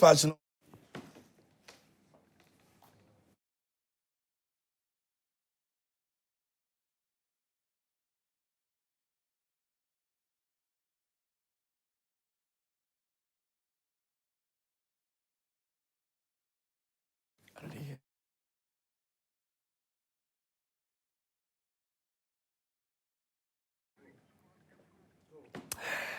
fashion.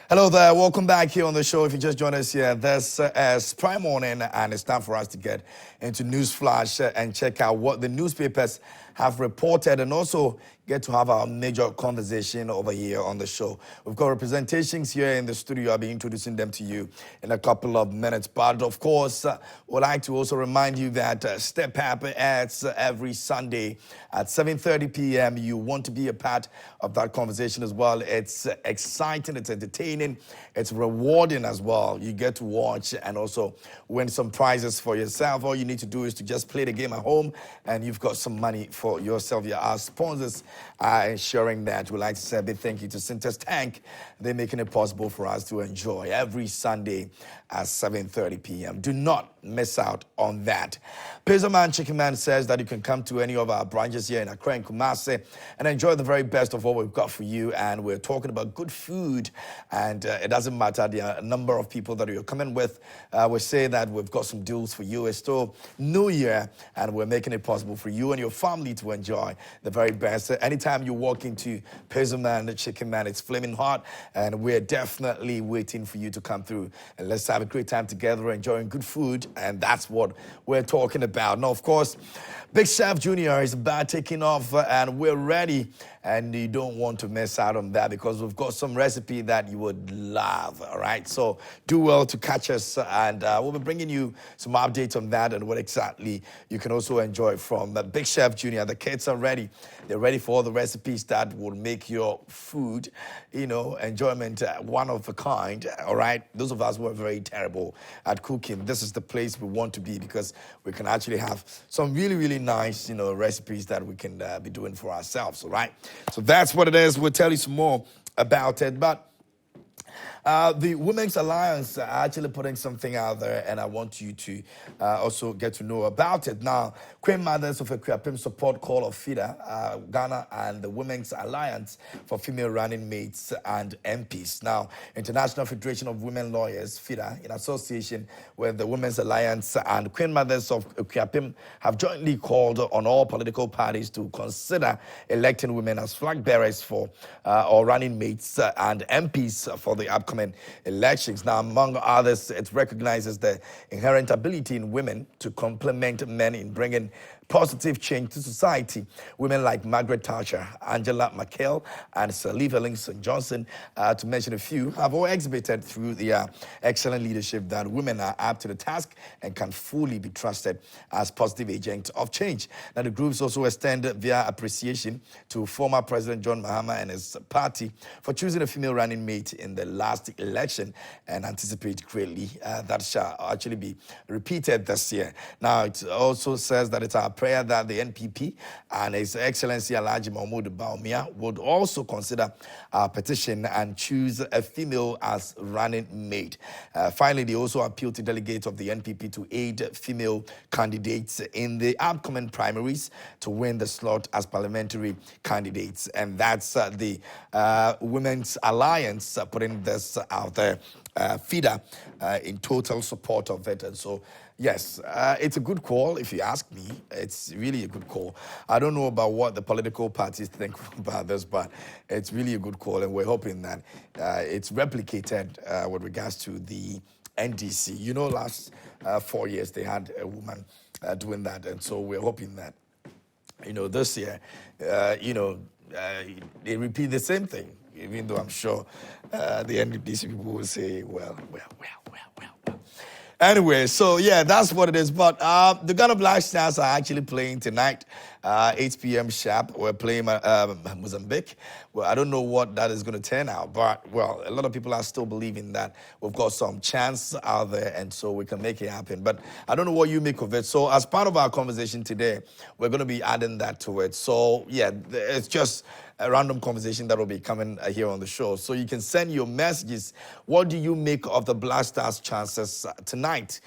Hello there, welcome back here on the show. If you just joined us here, this is Prime Morning, and it's time for us to get into News Flash and check out what the newspapers have reported, and also get to have our major conversation over here on the show. We've got representations here in the studio. I'll be introducing them to you in a couple of minutes. But of course, would like to also remind you that Step Up airs every Sunday at 7:30 p.m. You want to be a part of that conversation as well. It's exciting, it's entertaining, it's rewarding as well. You get to watch and also win some prizes for yourself. All you need to do is to just play the game at home, and you've got some money for yourself. Our sponsors are ensuring that. We'd like to say a big thank you to Sinter's Tank. They're making it possible for us to enjoy every Sunday at 7:30 p.m. Do not miss out on that. Pizzaman Chicken Man says that you can come to any of our branches here in Accra and Kumasi and enjoy the very best of what we've got for you. And we're talking about good food, and it doesn't matter the number of people that you're coming with. We say that we've got some deals for you. It's still New Year, and we're making it possible for you and your family to enjoy the very best. Anytime you walk into Pizzaman the Chicken Man, it's flaming hot, and we're definitely waiting for you to come through. And let's have a great time together enjoying good food, and that's what we're talking about. Now, of course, Big Chef Junior is about taking off, and we're ready, and you don't want to miss out on that because we've got some recipe that you would love, all right? So do well to catch us, and we'll be bringing you some updates on that and what exactly you can also enjoy from Big Chef Junior. The kids are ready. They're ready for all the recipes that will make your food, enjoyment one of a kind, all right? Those of us who are very terrible at cooking, this is the place we want to be because we can actually have some really, really nice, recipes that we can be doing for ourselves, all right? So that's what it is. We'll tell you some more about it. But the Women's Alliance are actually putting something out there, and I want you to also get to know about it. Now, Queen Mothers of Equiapim support call of FIDA, Ghana, and the Women's Alliance for Female Running Mates and MPs. Now, International Federation of Women Lawyers, FIDA, in association with the Women's Alliance and Queen Mothers of Equiapim, have jointly called on all political parties to consider electing women as flag bearers for or running mates and MPs for the upcoming elections. Now, among others, it recognizes the inherent ability in women to complement men in bringing positive change to society. Women like Margaret Thatcher, Angela Merkel, and Sir Liv Ellingson Johnson, to mention a few, have all exhibited through their excellent leadership that women are up to the task and can fully be trusted as positive agents of change. Now, the groups also extend their appreciation to former President John Mahama and his party for choosing a female running mate in the last election, and anticipate greatly that shall actually be repeated this year. Now, it also says that it's our prayer that the NPP and His Excellency Alhaji Mahmoud Bawumia would also consider our petition and choose a female as running mate. Finally, they also appeal to delegates of the NPP to aid female candidates in the upcoming primaries to win the slot as parliamentary candidates. And that's the Women's Alliance putting this out there. FIDA in total support of it. And so, yes, it's a good call, if you ask me. It's really a good call. I don't know about what the political parties think about this, but it's really a good call, and we're hoping that it's replicated with regards to the NDC. Last 4 years they had a woman doing that, and so we're hoping that, this year, they repeat the same thing. Even though I'm sure the NDC people will say, well. Anyway, so yeah, that's what it is. But the Ghana Black Stars are actually playing tonight, 8 p.m. sharp. We're playing Mozambique. Well, I don't know what that is going to turn out, but, well, a lot of people are still believing that we've got some chance out there, and so we can make it happen. But I don't know what you make of it. So as part of our conversation today, we're going to be adding that to it. So, yeah, it's just a random conversation that will be coming here on the show. So you can send your messages. What do you make of the Black Stars' chances tonight?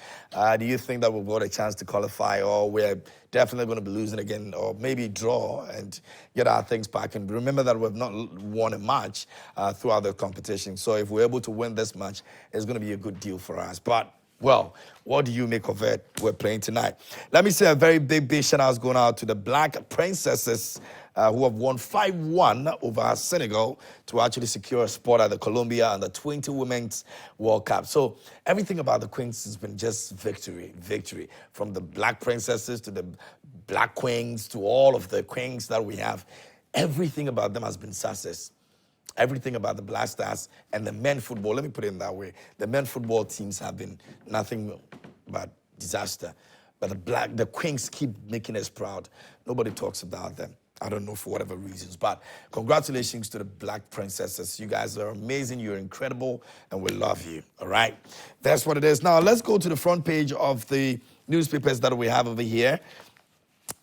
Do you think that we've got a chance to qualify, or we're definitely going to be losing again, or maybe draw and get our things back? And remember that we've not won a match throughout the competition. So if we're able to win this match, it's going to be a good deal for us. But well, what do you make of it? We're playing tonight. Let me say a very big shout out going out to the Black Princesses who have won 5-1 over Senegal to actually secure a spot at the Colombia and the 20 Women's World Cup. So everything about the Queens has been just victory. From the Black Princesses to the Black Queens to all of the Queens that we have. Everything about them has been success. Everything about the Black Stars and the men football, let me put it in that way. The men football teams have been nothing but disaster. But the Queens keep making us proud. Nobody talks about them. I don't know for whatever reasons. But congratulations to the Black Princesses. You guys are amazing. You're incredible. And we love you. All right? That's what it is. Now, let's go to the front page of the newspapers that we have over here.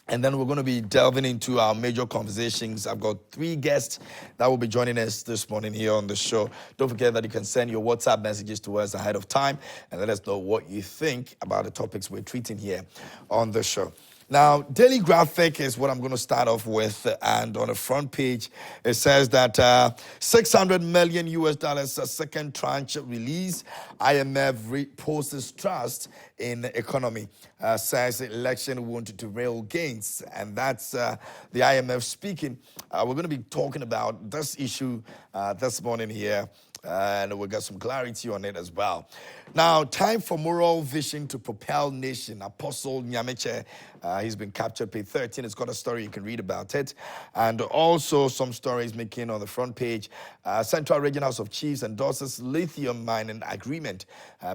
And then we're going to be delving into our major conversations. I've got 3 guests that will be joining us this morning here on the show. Don't forget that you can send your WhatsApp messages to us ahead of time and let us know what you think about the topics we're treating here on the show. Now, Daily Graphic is what I'm going to start off with, and on the front page, it says that $600 million second tranche release. IMF reposes trust in economy, says election won't derail gains, and that's the IMF speaking. We're going to be talking about this issue this morning here, and we'll get some clarity on it as well. Now, time for moral vision to propel nation. Apostle Nyameche, he's been captured, page 13. It's got a story, you can read about it. And also some stories making on the front page. Central Region House of Chiefs endorses lithium mining agreement.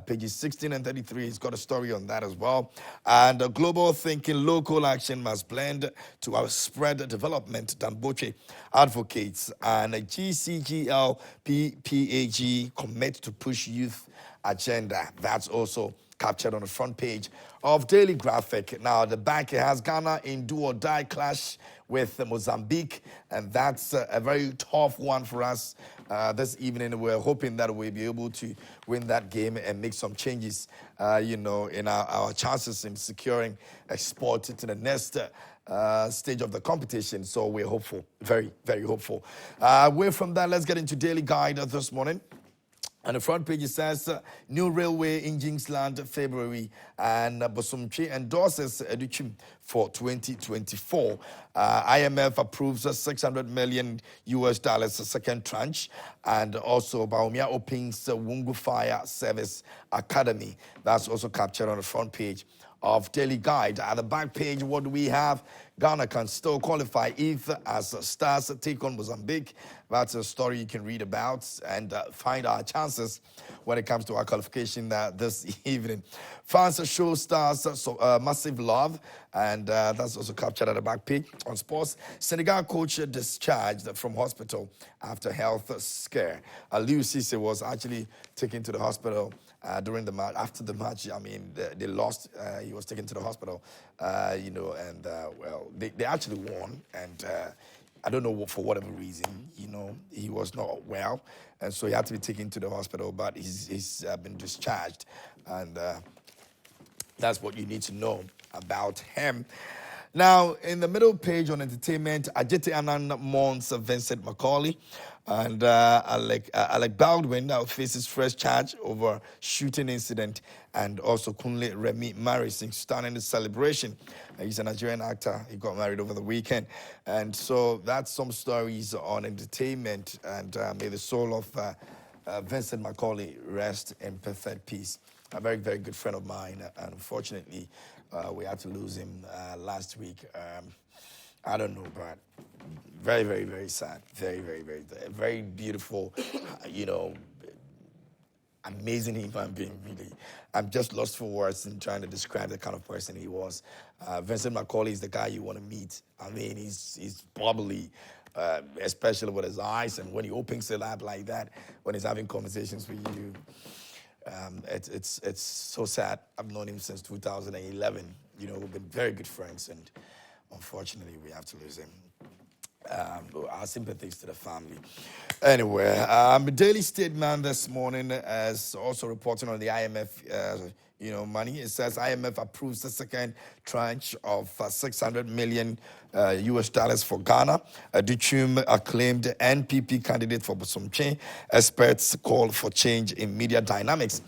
Pages 16 and 33, it's got a story on that as well. And global thinking, local action must blend to our spread development, Damboche advocates. And GCGL PPAG commit to push youth agenda. That's also captured on the front page of Daily Graphic. Now, the bank has Ghana in do-or-die clash with Mozambique, and that's a very tough one for us this evening. We're hoping that we'll be able to win that game and make some changes, in our chances in securing export to the next stage of the competition. So we're hopeful, very, very hopeful. Away from that, let's get into Daily Guide this morning. On the front page, it says, new railway engines land February, and Bosumtwi endorses Educhim for 2024. IMF approves $600 million second tranche, and also Baumia opens Wungu Fire Service Academy. That's also captured on the front page of Daily Guide. At the back page, what do we have? Ghana can still qualify if as Stars take on Mozambique. That's a story you can read about and find our chances when it comes to our qualification this evening. Fans show Stars massive love, and that's also captured at the back page. On sports, Senegal coach discharged from hospital after health scare. Aliou Cisse was actually taken to the hospital during the match. After the match, I mean, they lost. He was taken to the hospital, they actually won, and I don't know for whatever reason, he was not well, and so he had to be taken to the hospital, but he's been discharged, and that's what you need to know about him. Now, in the middle page on entertainment, Ajete Anand mourns Vincent Macaulay, and Alec Baldwin now faces fresh charge over shooting incident, and also Kunle Remi marries in stunning celebration. He's a Nigerian actor. He got married over the weekend, and so that's some stories on entertainment. And may the soul of Vincent Macaulay rest in perfect peace. A very, very good friend of mine, and unfortunately, we had to lose him last week. I don't know, but very, very, very sad. Very, very, very, very beautiful, amazing human being, really. I'm just lost for words in trying to describe the kind of person he was. Vincent Macaulay is the guy you want to meet. I mean, he's bubbly, especially with his eyes, and when he opens it up like that, when he's having conversations with you, it's so sad. I've known him since 2011. We've been very good friends, and unfortunately, we have to lose him. Our sympathies to the family. Anyway, Daily Statement this morning is also reporting on the IMF. Money. It says IMF approves the second tranche of $600 million US dollars for Ghana. Duchum acclaimed NPP candidate for Bosomche. Experts call for change in media dynamics.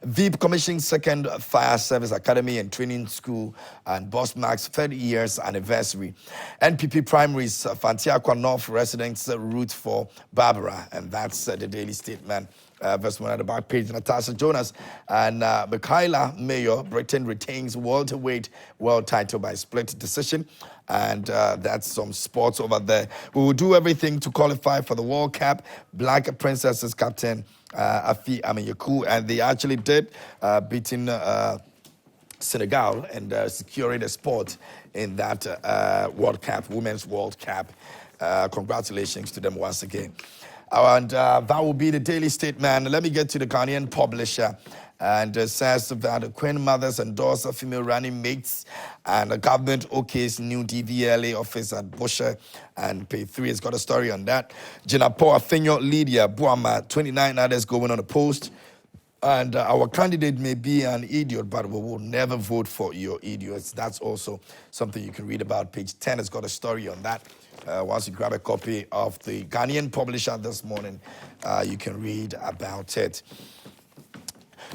VIP commissioning second fire service academy and training school and Boss Mark's 30 years anniversary. NPP primaries, Fantiakwa North residents root for Barbara, and that's the Daily Statement. Verse 1 at the back page, Natasha Jonas and Michaela Mayor, Britain retains welterweight world title by split decision. And that's some sports over there. We will do everything to qualify for the World Cup. Black Princesses captain Afi Aminyaku, and they actually did, beating Senegal and securing the spot in that World Cup, Women's World Cup. Congratulations to them once again. And that will be the Daily Statement. Let me get to the Ghanaian publisher. And says that the Queen Mothers endorse female running mates, and the government OK's new DVLA office at Busher and Pay 3 has got a story on that. Jinapo Afenyo, Lydia Buama, 29 others going on the post. And our candidate may be an idiot, but we will never vote for your idiots. That's also something you can read about. Page 10 has got a story on that. Once you grab a copy of the Ghanaian publisher this morning, you can read about it.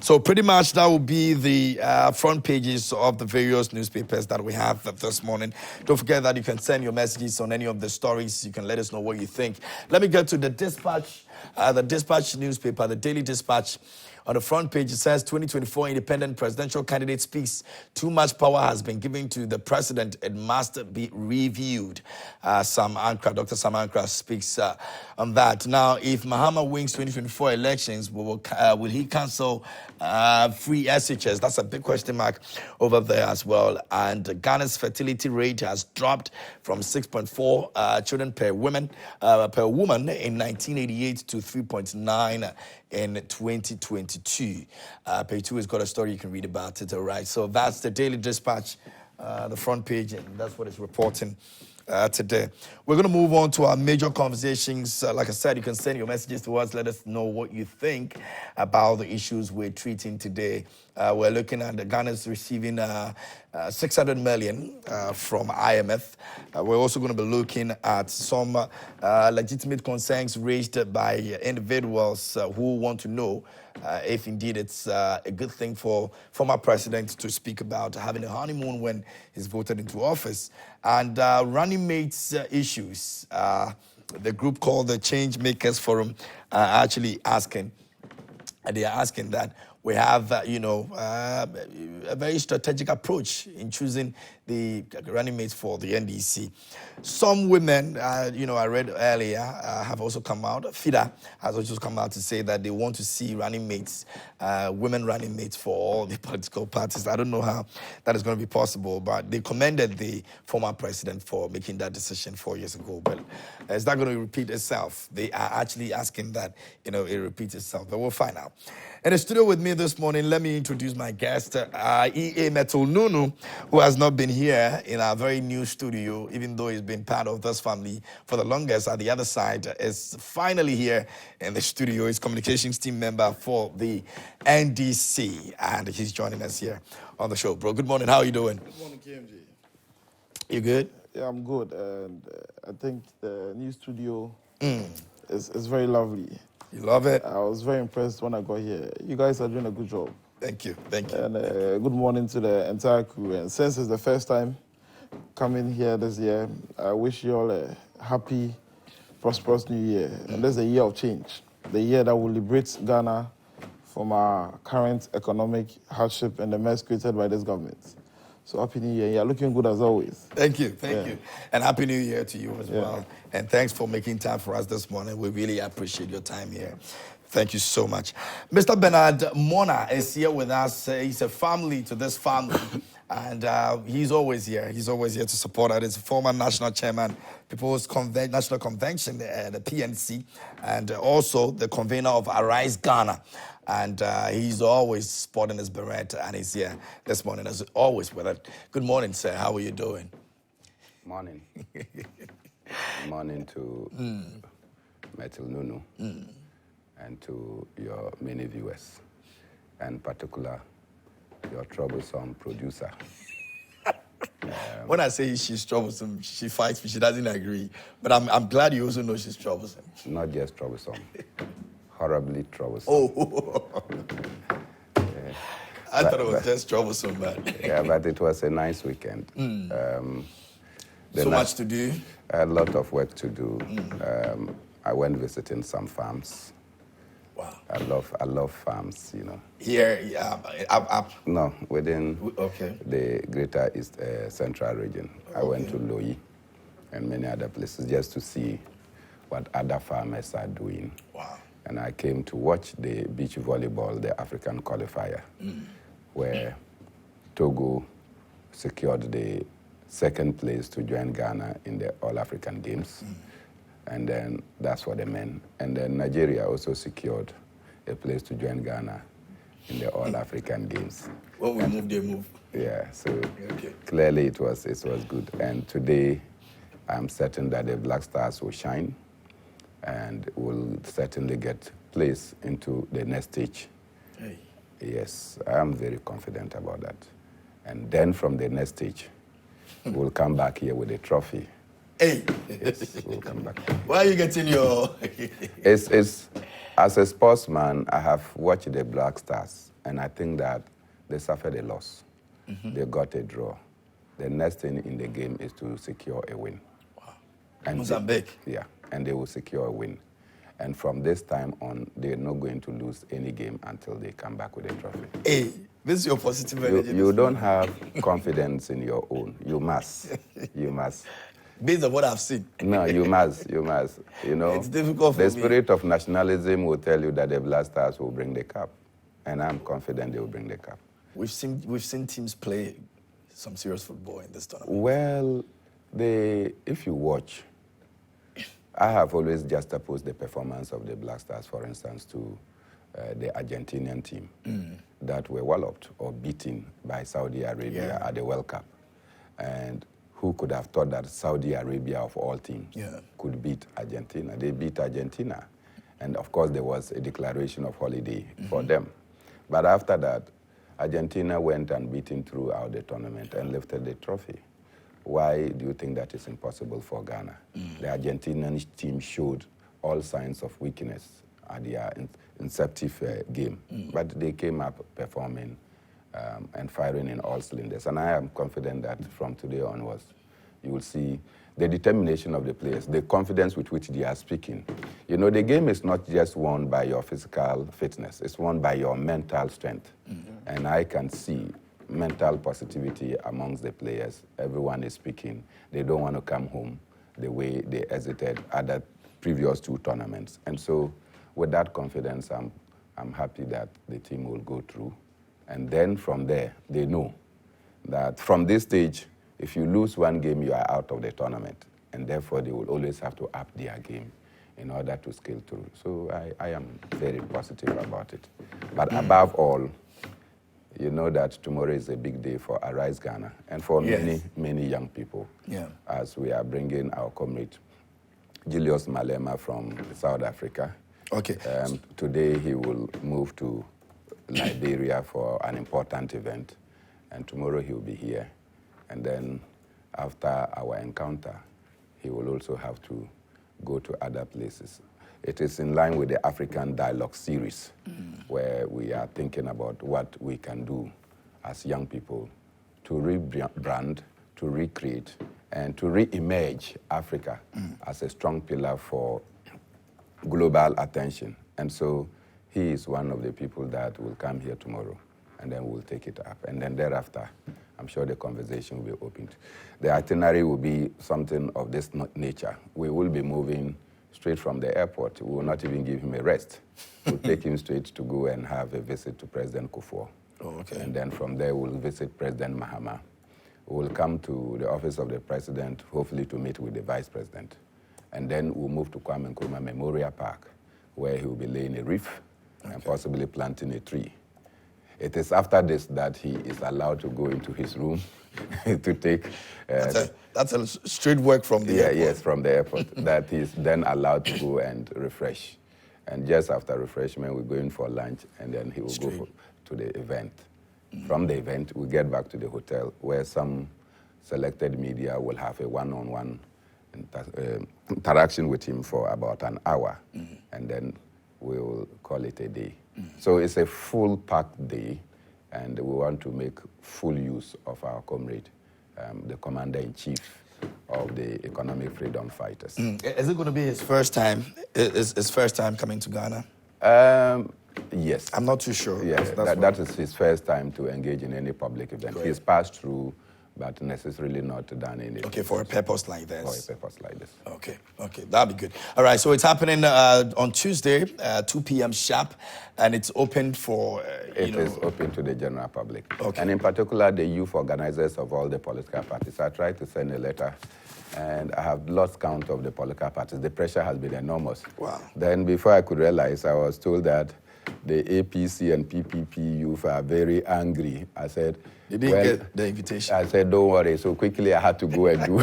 So pretty much that will be the front pages of the various newspapers that we have this morning. Don't forget that you can send your messages on any of the stories. You can let us know what you think. Let me get to the Dispatch newspaper, the Daily Dispatch. On the front page, it says 2024 independent presidential candidate speaks. Too much power has been given to the president. It must be reviewed. Dr. Sam Ankra speaks on that. Now, if Mahama wins 2024 elections, will he cancel free SHS? That's a big question mark over there as well. And Ghana's fertility rate has dropped from 6.4 children per woman in 1988 to 3.9 in 2022. Page 2 has got a story you can read about it, all right? So that's the Daily Dispatch, the front page, and that's what it's reporting today. We're going to move on to our major conversations. Like I said, you can send your messages to us. Let us know what you think about the issues we're treating today. We're looking at the Ghana's receiving $600 million from IMF. We're also going to be looking at some legitimate concerns raised by individuals who want to know if indeed it's a good thing for former president to speak about having a honeymoon when he's voted into office. And running mates issues. The group called the Change Makers Forum actually asking, they are asking that we have, a very strategic approach in choosing the running mates for the NDC. Some women, I read earlier, have also come out. FIDA has also come out to say that they want to see running mates, women running mates for all the political parties. I don't know how that is going to be possible, but they commended the former president for making that decision 4 years ago. But is that going to repeat itself? They are actually asking that, it repeats itself, but we'll find out. In the studio with me this morning, let me introduce my guest, E.A. Metal Nunu, who has not been here in our very new studio, even though he's been part of this family for the longest. At the other side, is finally here in the studio. He's communications team member for the NDC, and he's joining us here on the show. Bro, good morning. How are you doing? Good morning, KMG. You good? Yeah, I'm good. And I think the new studio is very lovely. You love it? I was very impressed when I got here. You guys are doing a good job. Thank you. Thank you. And good morning to the entire crew. And since it's the first time coming here this year, I wish you all a happy, prosperous new year. And this is a year of change, the year that will liberate Ghana from our current economic hardship and the mess created by this government. So happy new year. You're looking good as always. Thank you. Thank you. And happy new year to you as well. And thanks for making time for us this morning. We really appreciate your time here. Thank you so much. Mr. Benard Monarh is here with us. He's a family to this family. And he's always here. He's always here to support us. He's a former national chairman, People's National Convention, the PNC, and also the convener of Arise Ghana. And he's always sporting his beret, and he's here this morning, as always, with it. Good morning, sir. How are you doing? Morning. Morning to Metal Nunu and to your many viewers, and particular your troublesome producer. When I say she's troublesome, she fights me. She doesn't agree. But I'm glad you also know she's troublesome. Not just troublesome, horribly troublesome. Oh. I thought it was just troublesome, man. Yeah, but it was a nice weekend. So much to do. A lot of work to do. I went visiting some farms. Wow. I love farms, you know. Here, up. No, within Okay. the Greater East Central region. I went to Loyi and many other places just to see what other farmers are doing. Wow. And I came to watch the beach volleyball, the African qualifier, where Togo secured the second place to join Ghana in the All-African Games. And then that's for the men. And then Nigeria also secured a place to join Ghana in the All-African Games. When we move, they move. Yeah, so clearly it was good. And today, I'm certain that the Black Stars will shine and will certainly get placed into the next stage. Hey. Yes, I'm very confident about that. And then from the next stage, we'll come back here with a trophy. Hey. Yes, we'll come back. Why are you getting your... It's, as a sportsman, I have watched the Black Stars, and I think that they suffered a loss. They got a draw. The next thing in the game is to secure a win. Wow. And Mozambique. and they will secure a win. And from this time on, they're not going to lose any game until they come back with a trophy. Hey, this is your positive energy. You don't have confidence in your own. You must. You must. Based on what I've seen. No, you must. You must. You know, It's difficult for the me. spirit of nationalism will tell you that the Black Stars will bring the cup. And I'm confident they will bring the cup. We've seen teams play some serious football in this tournament. Well, if you watch, I have always juxtaposed the performance of the Black Stars, for instance, to the Argentinian team that were walloped or beaten by Saudi Arabia at the World Cup. And who could have thought that Saudi Arabia, of all teams, could beat Argentina? They beat Argentina. And of course, there was a declaration of holiday for them. But after that, Argentina went unbeaten throughout the tournament and lifted the trophy. Why do you think that is impossible for Ghana? The Argentinian team showed all signs of weakness at their inceptive game, but they came up performing and firing in all cylinders. And I am confident that from today onwards, you will see the determination of the players, the confidence with which they are speaking. You know, the game is not just won by your physical fitness, it's won by your mental strength. And I can see mental positivity amongst the players. Everyone is speaking. They don't want to come home the way they exited at the previous two tournaments. And so with that confidence, I'm happy that the team will go through. And then from there, they know that from this stage, if you lose one game, you are out of the tournament. And therefore, they will always have to up their game in order to scale through. So I am very positive about it. But above all, you know that tomorrow is a big day for Arise Ghana and for many, many young people. As we are bringing our comrade, Julius Malema from South Africa. Okay. Today he will move to Liberia for an important event, and tomorrow he will be here. And then after our encounter, he will also have to go to other places. It is in line with the African Dialogue series, where we are thinking about what we can do as young people to rebrand, to recreate, and to re-emerge Africa as a strong pillar for global attention. And so he is one of the people that will come here tomorrow, and then we'll take it up. And then thereafter, I'm sure the conversation will be opened. The itinerary will be something of this nature. We will be moving straight from the airport. We will not even give him a rest. We'll take him straight to go and have a visit to President Kufuor. And then from there, we'll visit President Mahama. We'll come to the office of the president, hopefully to meet with the vice president. And then we'll move to Kwame Nkrumah Memorial Park, where he will be laying a wreath and possibly planting a tree. It is after this that he is allowed to go into his room to take... That's a straight work from the airport. Yes, from the airport. That he's then allowed to go and refresh. And just after refreshment, we're going for lunch, and then he will go to the event. From the event, we get back to the hotel, where some selected media will have a one-on-one interaction with him for about an hour, and then we'll call it a day. So it's a full-packed day, and we want to make full use of our comrade, the commander-in-chief of the economic freedom fighters. Is it going to be his first time? His first time coming to Ghana? Yes. I'm not too sure. Yes, that is his first time to engage in any public event. He's passed through, but necessarily not done anything. Okay, for a purpose like this. For a purpose like this. Okay, that'll be good. All right, so it's happening on Tuesday, 2 p.m. sharp, and it's open for, It is open to the general public. Okay. And in particular, the youth organizers of all the political parties. I tried to send a letter, and I have lost count of the political parties. The pressure has been enormous. Wow. Then before I could realize, I was told that the APC and PPP youth are very angry. I said, you didn't get the invitation. I said, don't worry. So quickly I had to go and do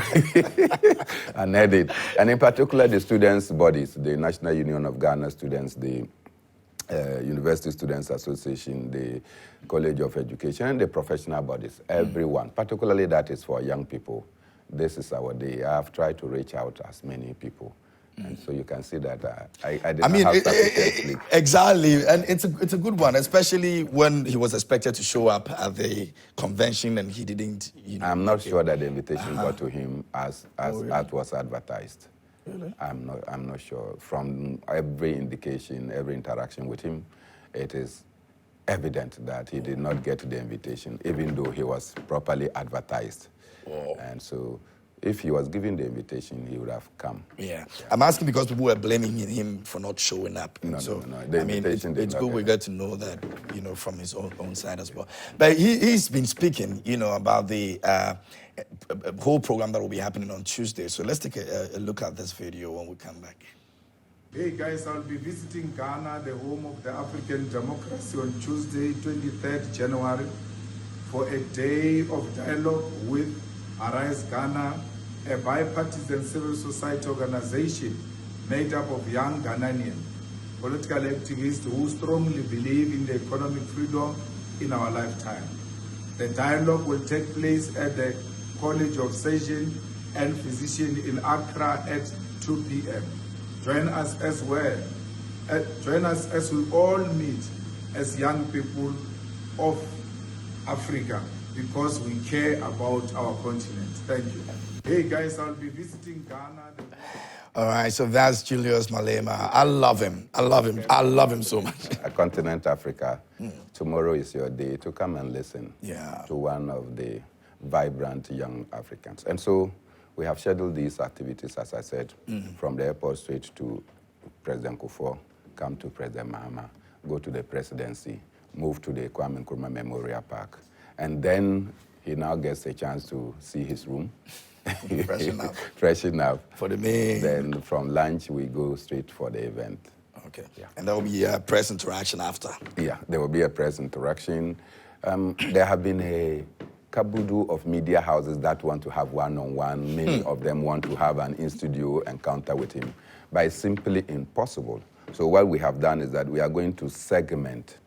and edit. And in particular, the students' bodies, the National Union of Ghana Students, the University Students Association, the College of Education, and the professional bodies, everyone, particularly that is for young people. This is our day. I have tried to reach out to as many people. And so you can see that I did not have sufficient sleep. Exactly, and it's a good one, especially when he was expected to show up at the convention and he didn't. I'm not sure that the invitation got to him as was advertised. Really? I'm not sure. From every indication, every interaction with him, it is evident that he did not get the invitation, even though he was properly advertised. Oh. And so, if he was given the invitation, he would have come. Yeah. I'm asking because people were blaming him for not showing up. No. I mean, it's good we get to know that, from his own side as well. But he's been speaking, about the whole program that will be happening on Tuesday. So let's take a look at this video when we come back. Hey guys, I'll be visiting Ghana, the home of the African democracy, on Tuesday, 23rd January, for a day of dialogue with Arise Ghana, a bipartisan civil society organization made up of young Ghanaian political activists who strongly believe in the economic freedom in our lifetime. The dialogue will take place at the College of Surgeon and Physician in Accra at 2 p.m. Join us as we all meet as young people of Africa, because we care about our continent. Thank you. Hey guys, I'll be visiting Ghana. All right, so that's Julius Malema. I love him. I love him so much. Continent Africa, tomorrow is your day to come and listen to one of the vibrant young Africans. And so we have scheduled these activities, as I said, from the airport straight to President Kufuor, come to President Mahama, go to the presidency, move to the Kwame Nkrumah Memorial Park. And then he now gets a chance to see his room. Freshen up. For the main. Then from lunch, we go straight for the event. Okay. Yeah. And there will be a press interaction after. Yeah, there will be a press interaction. There have been a kabudu of media houses that want to have one-on-one. Many of them want to have an in-studio encounter with him. But it's simply impossible. So what we have done is that we are going to segment.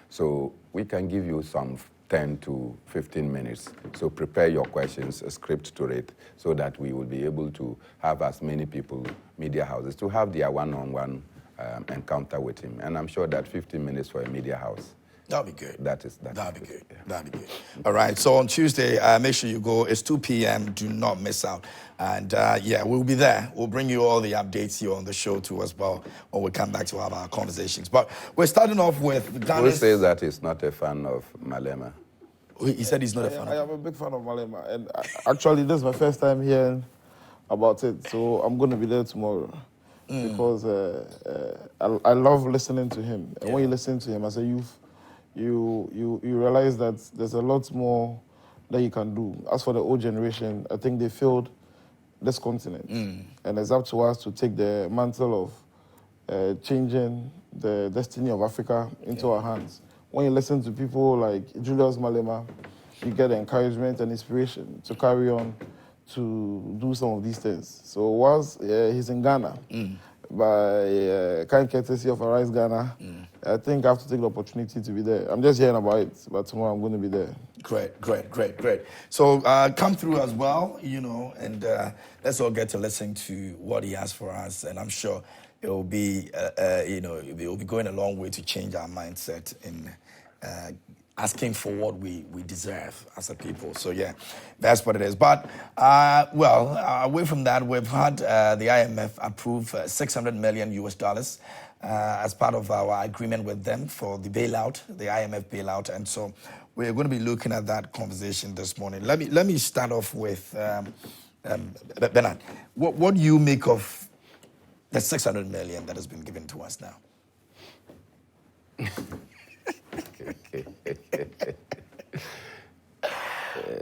So we can give you some 10 to 15 minutes. So prepare your questions, a script to it, so that we will be able to have as many people, media houses, to have their one-on-one encounter with him. And I'm sure that 15 minutes for a media house, that'll be good. That'll be good. Yeah. That'll be good. All right, so on Tuesday, make sure you go. It's 2 p.m. Do not miss out. And we'll be there. We'll bring you all the updates here on the show too as well when we come back to have our conversations. But we're starting off with Ghana. Who says that he's not a fan of Malema? He said he's not a fan. I am a big fan of Malema, and actually this is my first time hearing about it, so I'm going to be there tomorrow because I love listening to him. And when you listen to him as a youth, you realize that there's a lot more that you can do. As for the old generation, I think they failed this continent, and it's up to us to take the mantle of changing the destiny of Africa into our hands. when you listen to people like Julius Malema, you get encouragement and inspiration to carry on to do some of these things. So whilst he's in Ghana, by kind courtesy of Arise Ghana, I think I have to take the opportunity to be there. I'm just hearing about it, but tomorrow I'm going to be there. Great. So come through as well, and let's all get to listen to what he has for us. And I'm sure it will be, it will be going a long way to change our mindset in asking for what we deserve as a people. So yeah, that's what it is. But away from that, we've had the IMF approve $600 million as part of our agreement with them for the bailout, the IMF bailout, and so we're going to be looking at that conversation this morning. Let me start off with Benard. What do you make of the $600 million that has been given to us now?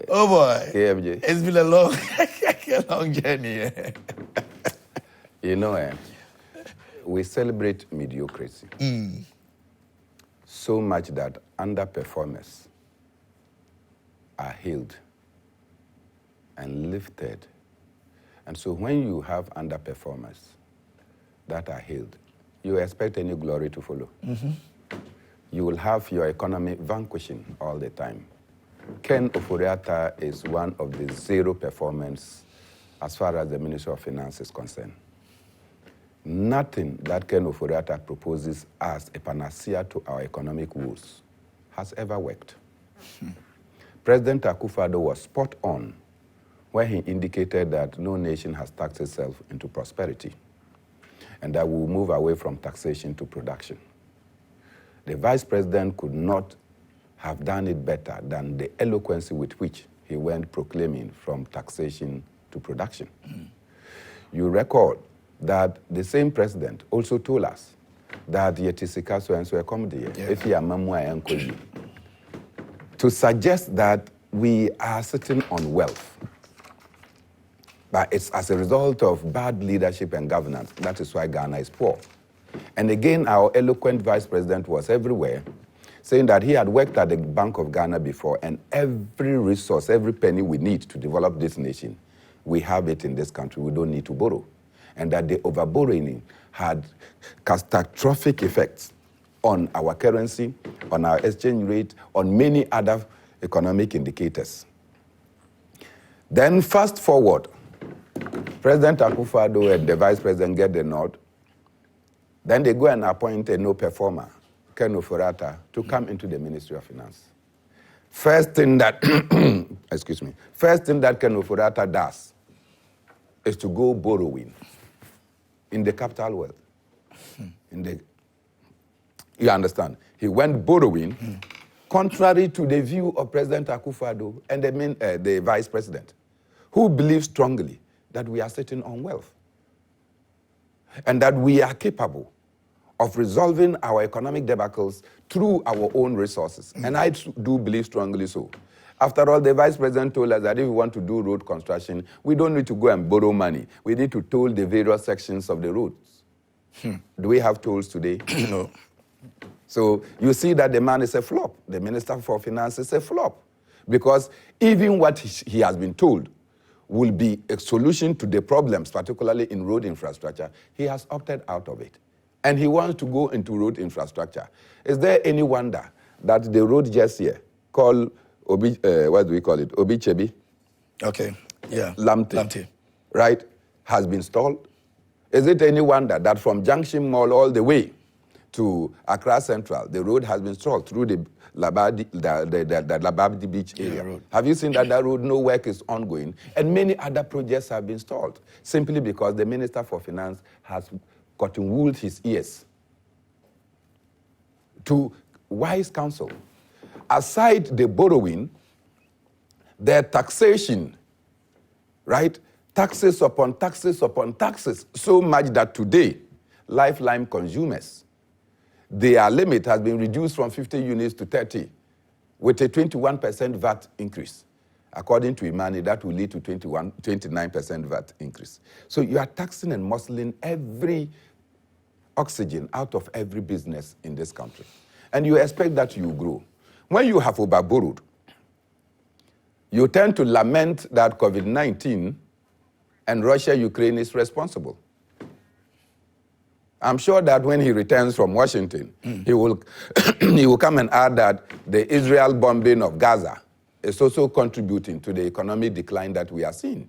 Oh boy, KMJ. It's been a long journey. We celebrate mediocrity so much that underperformers are hailed and lifted. And so when you have underperformers that are hailed, you expect any glory to follow. You will have your economy vanquishing all the time. Ken Ofori-Atta is one of the zero performance as far as the Ministry of Finance is concerned. Nothing that Ken Ofori-Atta proposes as a panacea to our economic woes has ever worked. President Akufo-Addo was spot on when he indicated that no nation has taxed itself into prosperity and that we will move away from taxation to production. The Vice President could not have done it better than the eloquence with which he went proclaiming from taxation to production. You recall that the same president also told us that yetisika so and so if you are to suggest that we are sitting on wealth. But it's as a result of bad leadership and governance. That is why Ghana is poor. And again, our eloquent vice president was everywhere, saying that he had worked at the Bank of Ghana before, and every resource, every penny we need to develop this nation, we have it in this country. We don't need to borrow. And that the overborrowing had catastrophic effects on our currency, on our exchange rate, on many other economic indicators. Then fast forward, President Akufo-Addo and the Vice President get the nod. Then they go and appoint a no performer, Ken Ofori-Atta, to come into the Ministry of Finance. First thing that, first thing that Ken Ofori-Atta does is to go borrowing in the capital world. You understand? He went borrowing, contrary to the view of President Akufo-Addo and the Vice President, who believe strongly that we are sitting on wealth and that we are capable of resolving our economic debacles through our own resources. And I do believe strongly so. After all, the Vice President told us that if we want to do road construction, we don't need to go and borrow money. We need to toll the various sections of the roads. Do we have tolls today? No. So you see that the man is a flop. The Minister for Finance is a flop. Because even what he has been told will be a solution to the problems, particularly in road infrastructure, he has opted out of it. And he wants to go into road infrastructure. Is there any wonder that the road just here, called what do we call it? Obi-Chebi? Okay, yeah. Lamte. Right? Has been stalled? Is it any wonder that from Junction Mall all the way to Accra Central, the road has been stalled through the Labadi Beach area? Road. Have you seen that road? No work is ongoing. And many other projects have been stalled simply because the Minister for Finance has cotton-wooled his ears to wise counsel. Aside the borrowing, the taxation, right? Taxes upon taxes upon taxes, so much that today, Lifeline consumers, their limit has been reduced from 50 units to 30, with a 21% VAT increase. According to Imani, that will lead to 29% VAT increase. So you are taxing and muscling every oxygen out of every business in this country. and you expect that you grow. When you have overborrowed, you tend to lament that COVID-19 and Russia-Ukraine is responsible. I'm sure that when he returns from Washington, he will he will come and add that the Israel bombing of Gaza is also contributing to the economic decline that we are seeing.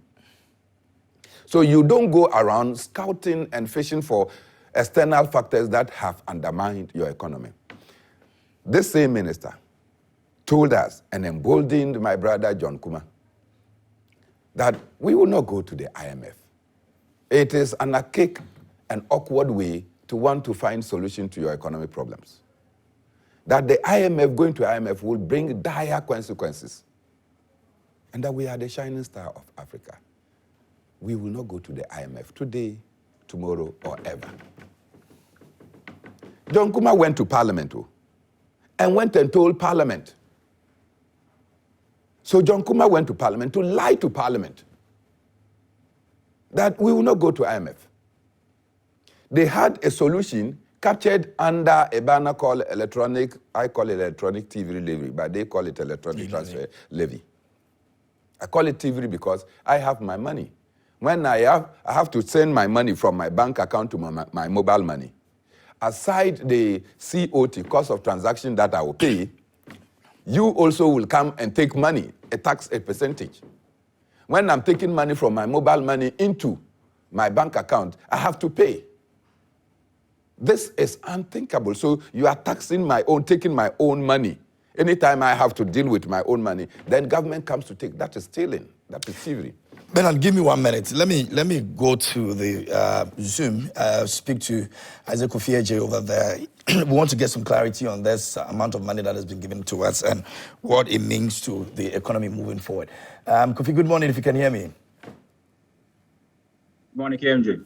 So you don't go around scouting and fishing for external factors that have undermined your economy. This same minister told us and emboldened my brother John Kuma that we will not go to the IMF. It is an archaic and awkward way to want to find solution to your economic problems. That the IMF, going to IMF, will bring dire consequences. And that we are the shining star of Africa. We will not go to the IMF today, tomorrow, or ever. John Kuma went to Parliament and went and told Parliament. So John Kuma went to Parliament to lie to Parliament that we will not go to IMF. They had a solution captured under a banner called electronic, I call it electronic TV levy, but they call it electronic transfer levy. I call it TV because I have my money. When I have to send my money from my bank account to my mobile money. Aside the COT, cost of transaction that I will pay, you also will come and take money, a tax, a percentage. When I'm taking money from my mobile money into my bank account, I have to pay. This is unthinkable. So you are taxing my own, taking my own money. Anytime I have to deal with my own money, then government comes to take. That is stealing. That is thievery. Benard, give me 1 minute. Let me go to the Zoom, speak to Isaac Kofi over there. We want to get some clarity on this amount of money that has been given to us and what it means to the economy moving forward. Kofi, good morning, if you can hear me. Good morning, KMJ.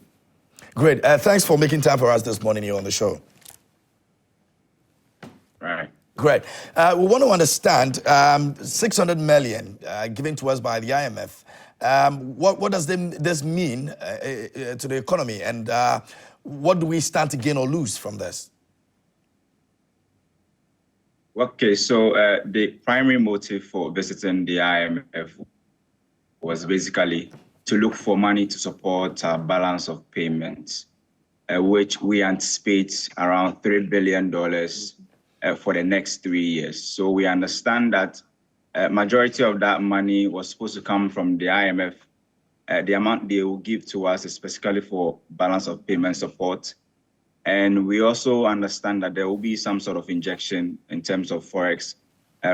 Great. Thanks for making time for us this morning here on the show. Right. Great. We want to understand 600 million given to us by the IMF. What does this mean to the economy, and what do we stand to gain or lose from this? Okay, so the primary motive for visiting the IMF was basically to look for money to support our balance of payments, which we anticipate around $3 billion for the next 3 years. So we understand that majority of that money was supposed to come from the IMF. The amount they will give to us is specifically for balance of payment support. And we also understand that there will be some sort of injection in terms of Forex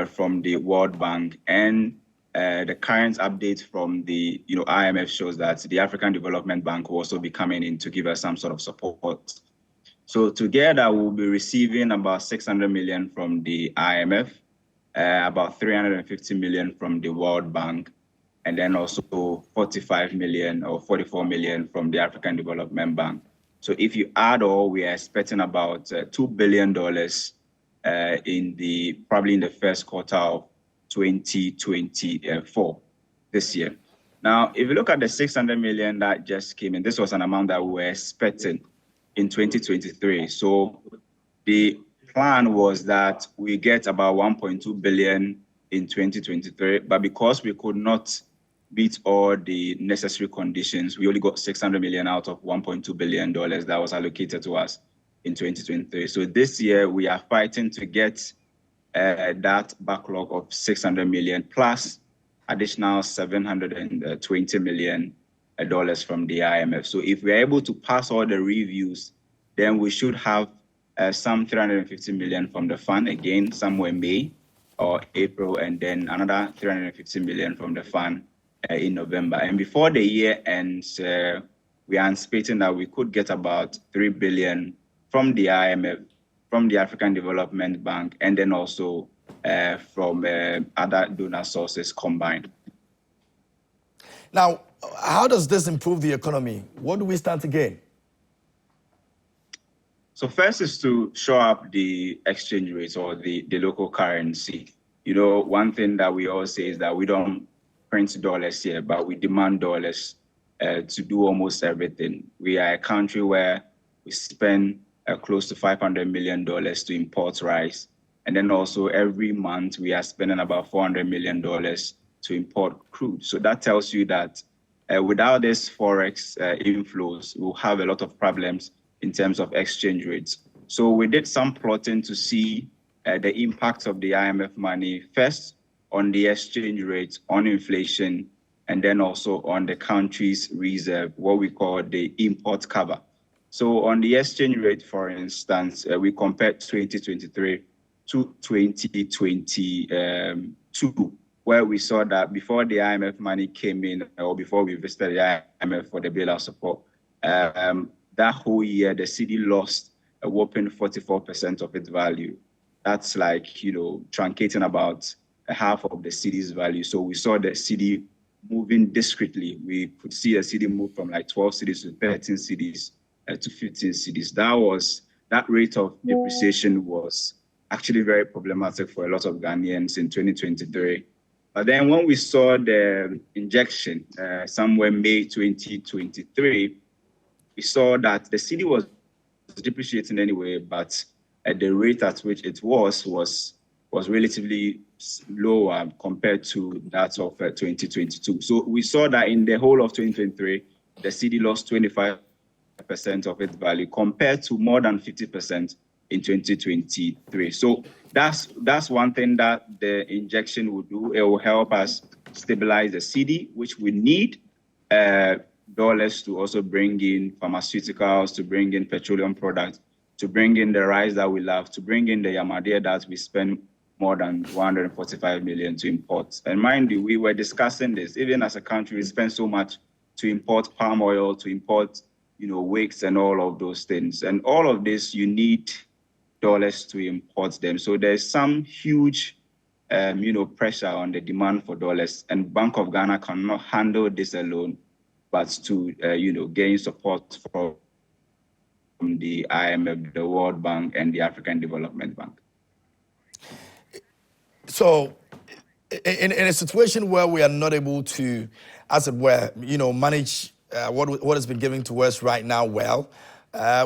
from the World Bank. And the current update from the IMF shows that the African Development Bank will also be coming in to give us some sort of support. So together we'll be receiving about 600 million from the IMF, about 350 million from the World Bank, and then also 45 million or 44 million from the African Development Bank. So if you add all, we are expecting about $2 billion probably in the first quarter of 2024 this year. Now, if you look at the 600 million that just came in, this was an amount that we were expecting in 2023. So the plan was that we get about 1.2 billion in 2023, but because we could not meet all the necessary conditions, we only got 600 million out of $1.2 billion that was allocated to us in 2023. So this year we are fighting to get that backlog of 600 million plus additional $720 million from the IMF. So if we're able to pass all the reviews, then we should have some 350 million from the fund, again, somewhere in May or April, and then another 350 million from the fund in November. And before the year ends, we are anticipating that we could get about 3 billion from the IMF, from the African Development Bank, and then also from other donor sources combined. Now, how does this improve the economy? What do we stand to gain? So first is to shore up the exchange rate or the local currency. You know, one thing that we all say is that we don't print dollars here, but we demand dollars to do almost everything. We are a country where we spend close to $500 million to import rice. And then also every month we are spending about $400 million to import crude. So that tells you that without this forex inflows, we'll have a lot of problems in terms of exchange rates. So we did some plotting to see the impact of the IMF money, first on the exchange rate, on inflation, and then also on the country's reserve, what we call the import cover. So on the exchange rate, for instance, we compared 2023 to 2022, where we saw that before the IMF money came in, or before we visited the IMF for the bailout support, that whole year, the cedi lost a whopping 44% of its value. That's like, truncating about half of the cedi's value. So we saw the cedi moving discretely. We could see the cedi move from like 12 cedis to 13 cedis to 15 cedis. That rate of depreciation was actually very problematic for a lot of Ghanaians in 2023. But then when we saw the injection somewhere May 2023, we saw that the cedi was depreciating anyway, but at the rate at which it was relatively lower compared to that of 2022. So we saw that in the whole of 2023, the cedi lost 25% of its value compared to more than 50% in 2023. So that's one thing that the injection will do. It will help us stabilize the cedi, which we need dollars to also bring in pharmaceuticals, to bring in petroleum products, to bring in the rice that we love, to bring in the Yamadia that we spend more than 145 million to import. And mind you, we were discussing this. Even as a country, we spend so much to import palm oil, to import, wigs and all of those things. And all of this, you need dollars to import them. So there's some huge, pressure on the demand for dollars. And Bank of Ghana cannot handle this alone, but to, gain support from the IMF, the World Bank, and the African Development Bank. So in a situation where we are not able to, as it were, manage what has been given to us right now well,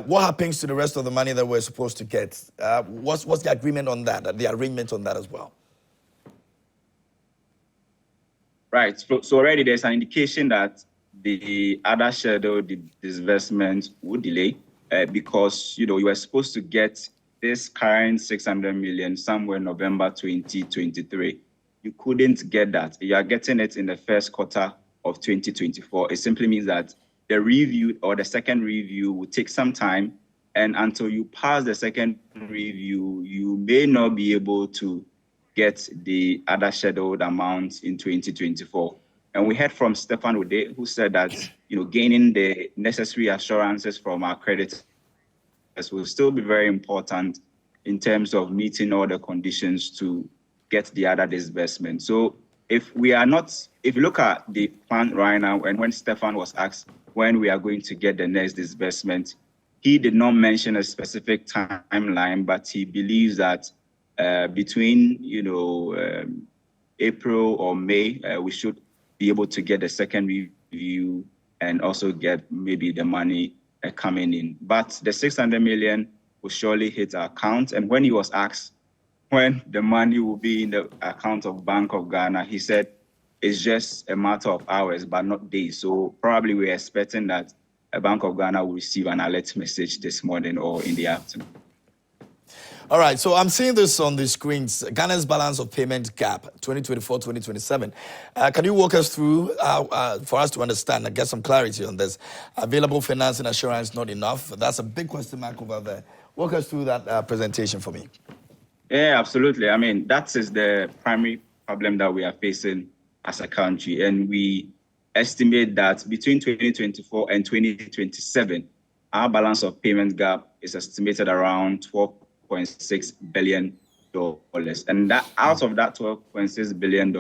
what happens to the rest of the money that we're supposed to get? What's the agreement on that, the arrangement on that as well? Right. So already there's an indication that the other scheduled disbursement would delay because, you were supposed to get this current 600 million somewhere November 2023. You couldn't get that. You are getting it in the first quarter of 2024. It simply means that the review or the second review will take some time. And until you pass the second review, you may not be able to get the other scheduled amounts in 2024. And we heard from Stefan Ude, who said that, gaining the necessary assurances from our creditors will still be very important in terms of meeting all the conditions to get the other disbursement. So if you look at the plan right now, and when Stefan was asked when we are going to get the next disbursement, he did not mention a specific timeline, but he believes that between, April or May, we should be able to get the second review and also get maybe the money coming in. But the 600 million will surely hit our account. And when he was asked when the money will be in the account of Bank of Ghana, he said it's just a matter of hours, but not days. So probably we're expecting that a Bank of Ghana will receive an alert message this morning or in the afternoon. All right, so I'm seeing this on the screens. Ghana's balance of payment gap, 2024-2027. Can you walk us through, for us to understand and get some clarity on this? Available financing assurance not enough. That's a big question mark over there. Walk us through that presentation for me. Yeah, absolutely. I mean, that is the primary problem that we are facing as a country. And we estimate that between 2024 and 2027, our balance of payment gap is estimated around $12.6 billion. And that out of that $12.6 billion,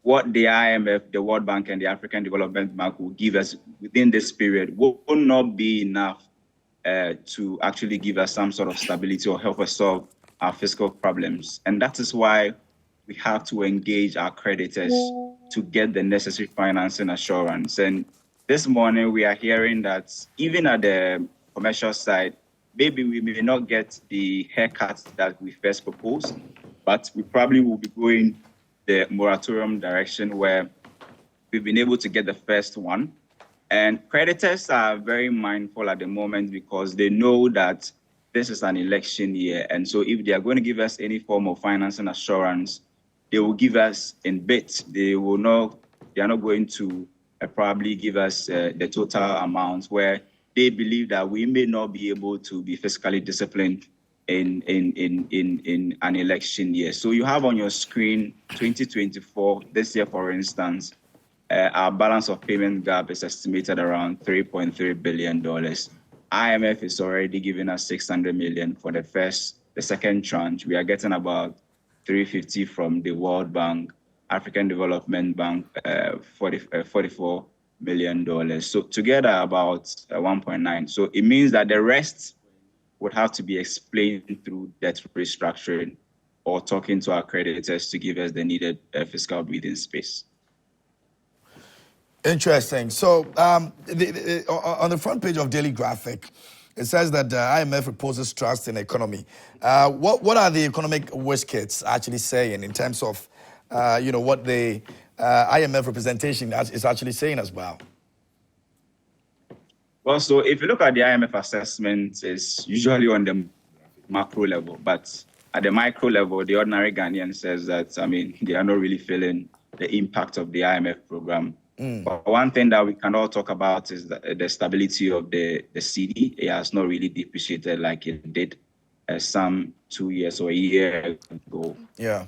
what the IMF, the World Bank, and the African Development Bank will give us within this period will not be enough to actually give us some sort of stability or help us solve our fiscal problems. And that is why we have to engage our creditors to get the necessary financing assurance. And this morning we are hearing that even at the commercial side, maybe we may not get the haircut that we first proposed, but we probably will be going the moratorium direction where we've been able to get the first one. And creditors are very mindful at the moment because they know that this is an election year. And so if they are going to give us any form of financing assurance, they will give us in bits. They are not going to probably give us the total amount where they believe that we may not be able to be fiscally disciplined in an election year. So you have on your screen 2024, this year, for instance, our balance of payment gap is estimated around $3.3 billion. IMF is already giving us $600 million for the second tranche. We are getting about $350 from the World Bank, African Development Bank, $44 million. So together about 1.9. So it means that the rest would have to be explained through debt restructuring or talking to our creditors to give us the needed fiscal breathing space. Interesting. So on the front page of Daily Graphic, it says that IMF reposes trust in the economy. What are the economic whiz-kids actually saying in terms of, what the IMF representation is actually saying as well? Well, so if you look at the IMF assessment, it's usually on the macro level, but at the micro level, the ordinary Ghanaian says that, they are not really feeling the impact of the IMF program. But one thing that we can all talk about is the stability of the cedi. It has not really depreciated like it did some 2 years or a year ago. Yeah.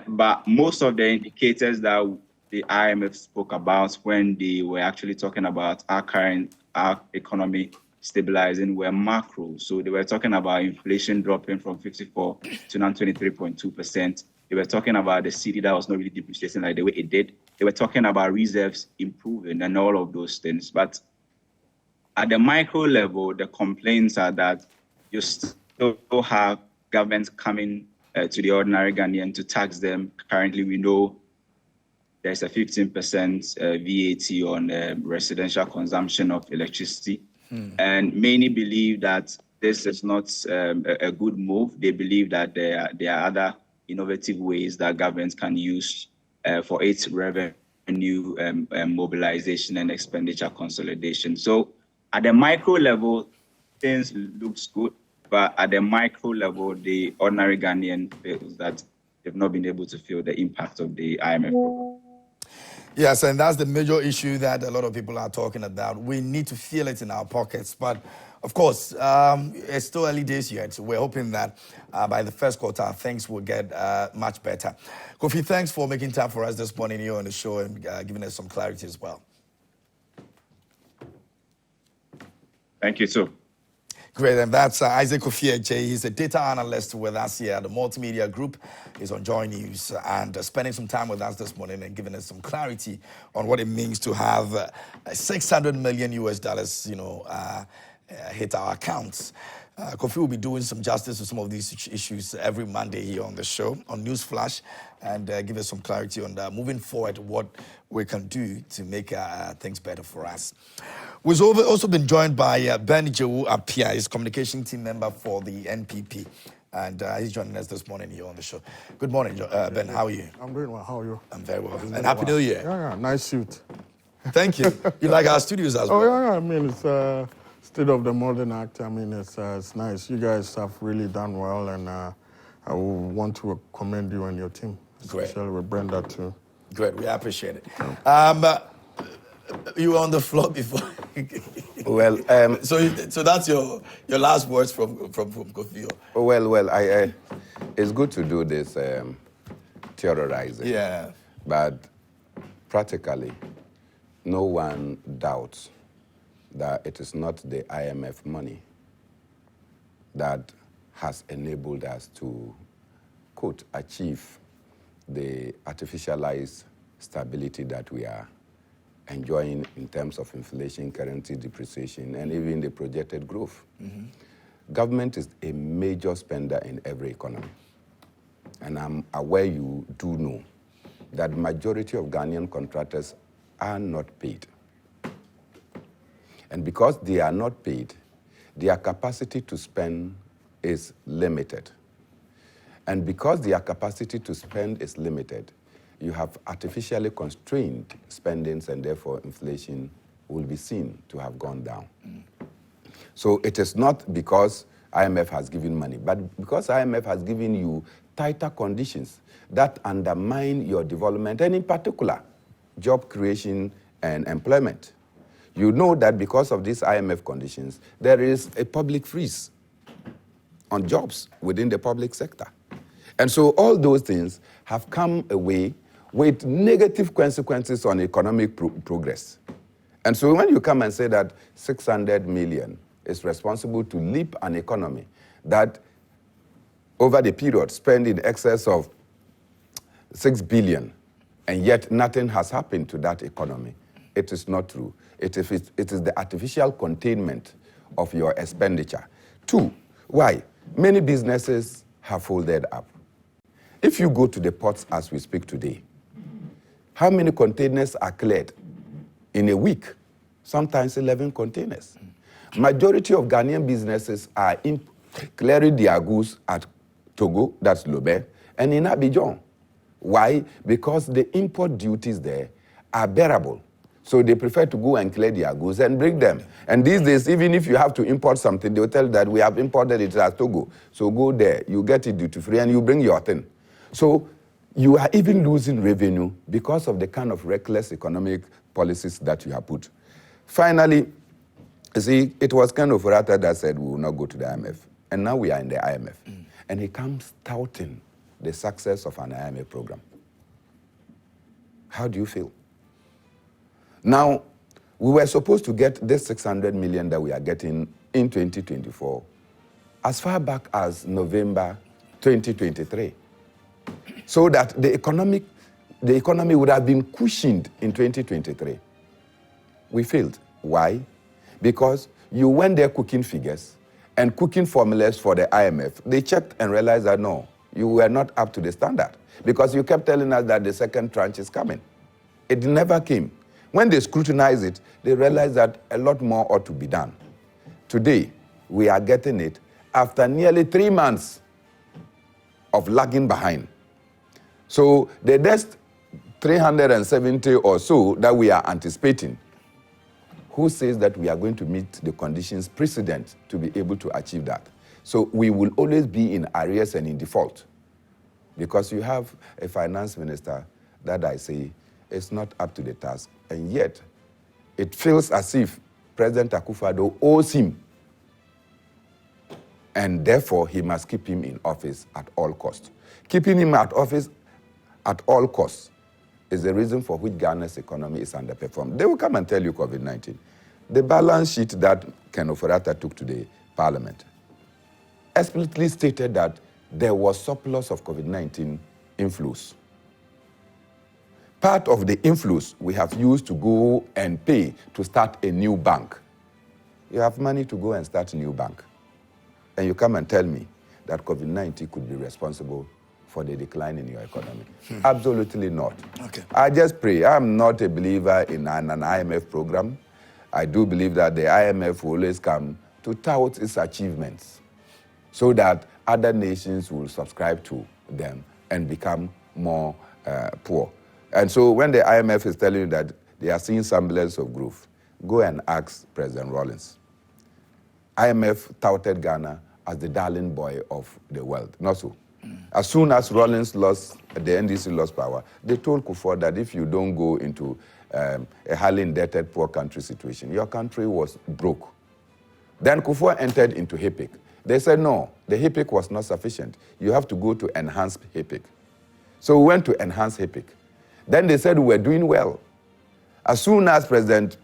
But most of the indicators that the IMF spoke about when they were actually talking about our economy stabilizing were macro. So they were talking about inflation dropping from 54 to now 23.2%. They were talking about the cedi that was not really depreciating like the way it did. They were talking about reserves improving and all of those things. But at the micro level, the complaints are that you still have governments coming to the ordinary Ghanaian to tax them. Currently, we know there's a 15% VAT on residential consumption of electricity. And many believe that this is not a good move. They believe that there are other innovative ways that governments can use for its revenue mobilization and expenditure consolidation. So at the micro level, things looks good, but at the micro level, the ordinary Ghanaian feels that they've not been able to feel the impact of the IMF program. Yes, and that's the major issue that a lot of people are talking about. We need to feel it in our pockets. But, of course, it's still early days yet. So we're hoping that by the first quarter, things will get much better. Kofi, thanks for making time for us this morning here on the show and giving us some clarity as well. Thank you, too. Great, and that's Isaac Ofori-Atta. He's a data analyst with us here at the Multimedia Group. He's on Joy News and spending some time with us this morning and giving us some clarity on what it means to have $600 million hit our accounts. Kofi will be doing some justice to some of these issues every Monday here on the show, on Newsflash, and give us some clarity on moving forward, what we can do to make things better for us. We've also been joined by Ben Apia, his communication team member for the NPP, and he's joining us this morning here on the show. Good morning, Ben. How are you? I'm doing well. How are you? I'm very well. And Happy New Year. Yeah, nice suit. Thank you. You like our studios as well? Oh, yeah. It's state of the modern act. It's nice. You guys have really done well, and I want to commend you and your team. Great. Especially with Brenda, too. Great. We appreciate it. You were on the floor before. Well, so that's your last words from Kofi. Well, it's good to do this theorizing. Yeah. But practically, no one doubts that it is not the IMF money that has enabled us to, quote, achieve the artificialized stability that we are enjoying in terms of inflation, currency depreciation, and even the projected growth. Government is a major spender in every economy. And I'm aware you do know that the majority of Ghanaian contractors are not paid. And because they are not paid, their capacity to spend is limited. And because their capacity to spend is limited, you have artificially constrained spendings, and therefore inflation will be seen to have gone down. So it is not because IMF has given money, but because IMF has given you tighter conditions that undermine your development, and in particular, job creation and employment. You know that because of these IMF conditions, there is a public freeze on jobs within the public sector. And so all those things have come away with negative consequences on economic progress. And so when you come and say that 600 million is responsible to leap an economy that over the period spent in excess of 6 billion, and yet nothing has happened to that economy, it is not true. It is the artificial containment of your expenditure. 2, why? Many businesses have folded up. If you go to the ports as we speak today, how many containers are cleared in a week? Sometimes 11 containers. Majority of Ghanaian businesses are clearing their goods at Togo, that's Lobe, and in Abidjan. Why? Because the import duties there are bearable. So they prefer to go and clear their goods and bring them. And these days, even if you have to import something, they'll tell you that we have imported it at Togo. So go there, you get it duty-free, and you bring your thing. So you are even losing revenue because of the kind of reckless economic policies that you have put. Finally, you see, it was kind of Ofori-Atta that said we will not go to the IMF. And now we are in the IMF. And he comes touting the success of an IMF program. How do you feel? Now, we were supposed to get this 600 million that we are getting in 2024 as far back as November 2023, so that the economy would have been cushioned in 2023. We failed. Why? Because you went there cooking figures and cooking formulas for the IMF. They checked and realized that no, you were not up to the standard, because you kept telling us that the second tranche is coming. It never came. When they scrutinized it, they realized that a lot more ought to be done. Today, we are getting it after nearly 3 months of lagging behind. So the next 370 or so that we are anticipating, who says that we are going to meet the conditions precedent to be able to achieve that? So we will always be in arrears and in default, because you have a finance minister that I say is not up to the task. And yet, it feels as if President Akufo-Addo owes him, and therefore he must keep him in office at all costs. Keeping him at office at all costs is the reason for which Ghana's economy is underperformed. They will come and tell you COVID-19. The balance sheet that Ken Ofori-Atta took to the parliament explicitly stated that there was surplus of COVID-19 inflows. Part of the inflows we have used to go and pay to start a new bank. You have money to go and start a new bank, and you come and tell me that COVID-19 could be responsible for the decline in your economy. Absolutely not. Okay. I just pray. I'm not a believer in an IMF program. I do believe that the IMF will always come to tout its achievements so that other nations will subscribe to them and become more poor. And so when the IMF is telling you that they are seeing semblance of growth, go and ask President Rawlings. IMF touted Ghana as the darling boy of the world. Not so. As soon as Rawlings lost, the NDC lost power, they told Kufuor that if you don't go into a highly indebted poor country situation, your country was broke. Then Kufuor entered into HIPIC. They said, no, the HIPIC was not sufficient. You have to go to enhanced HIPIC. So we went to enhanced HIPIC. Then they said we were doing well. As soon as President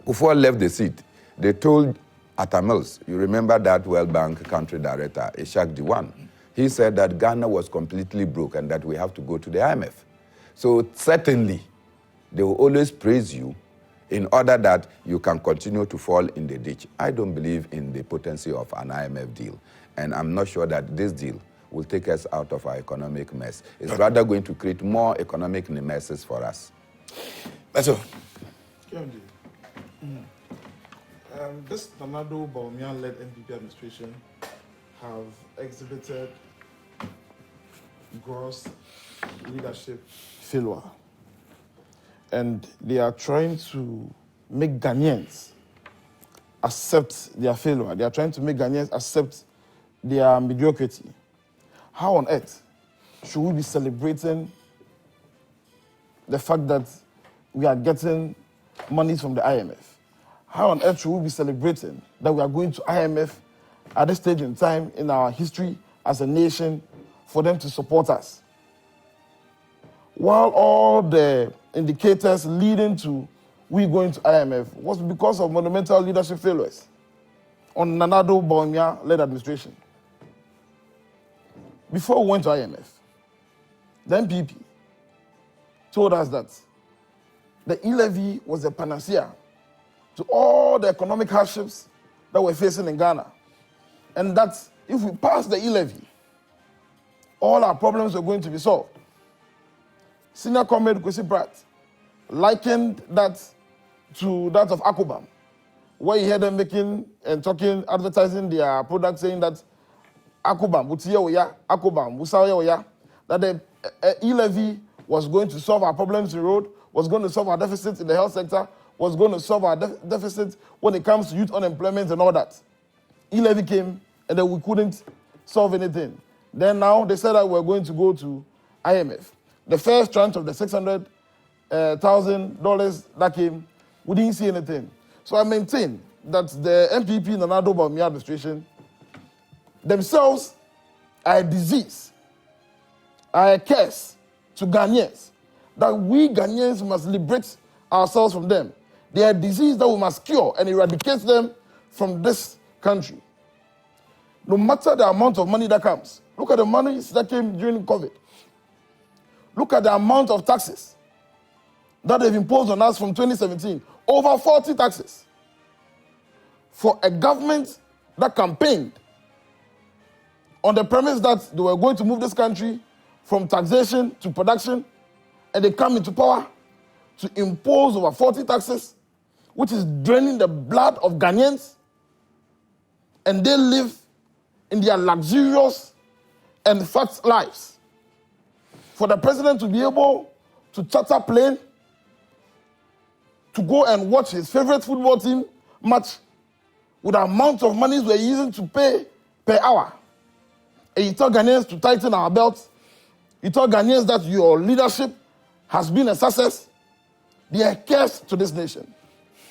Kufuor left the seat, they told Atta Mills, you remember that World Bank country director, Ishak Diwan, he said that Ghana was completely broke and that we have to go to the IMF. So certainly, they will always praise you in order that you can continue to fall in the ditch. I don't believe in the potency of an IMF deal, and I'm not sure that this deal will take us out of our economic mess. It's rather going to create more economic messes for us. That's all. This Nanado Bawumia-led NPP administration have exhibited gross leadership failure. And they are trying to make Ghanaians accept their failure. They are trying to make Ghanaians accept their mediocrity. How on earth should we be celebrating the fact that we are getting monies from the IMF? How on earth should we be celebrating that we are going to IMF at this stage in time in our history as a nation for them to support us? While all the indicators leading to we going to IMF was because of monumental leadership failures on Nanado Bawumia-led administration. Before we went to IMF, the NPP told us that the e-levy was a panacea to all the economic hardships that we're facing in Ghana. And that if we pass the e-levy, all our problems are going to be solved. Senior Comrade Kwesi Pratt likened that to that of Akubam, where you heard them making and talking, advertising their product, saying that Akubam, that the e-levy was going to solve our problems in the road, was going to solve our deficits in the health sector, was going to solve our deficit when it comes to youth unemployment and all that. E-levy came and then we couldn't solve anything. Then now they said that we're going to go to IMF. The first tranche of the $600,000 that came, we didn't see anything. So I maintain that the NPP and the Nanado Bawumia administration themselves are a disease, are a curse to Ghanaians, that we Ghanaians must liberate ourselves from them. They are a disease that we must cure and eradicate them from this country. No matter the amount of money that comes. Look at the money that came during COVID. Look at the amount of taxes that they've imposed on us from 2017. Over 40 taxes. For a government that campaigned on the premise that they were going to move this country from taxation to production, and they come into power to impose over 40 taxes, which is draining the blood of Ghanaians, and they live in their luxurious and fat lives. For the president to be able to charter a plane to go and watch his favorite football team match with the amount of money we're using to pay per hour. And you tell Ghanaians to tighten our belts. You tell Ghanaians that your leadership has been a success. They are a curse to this nation.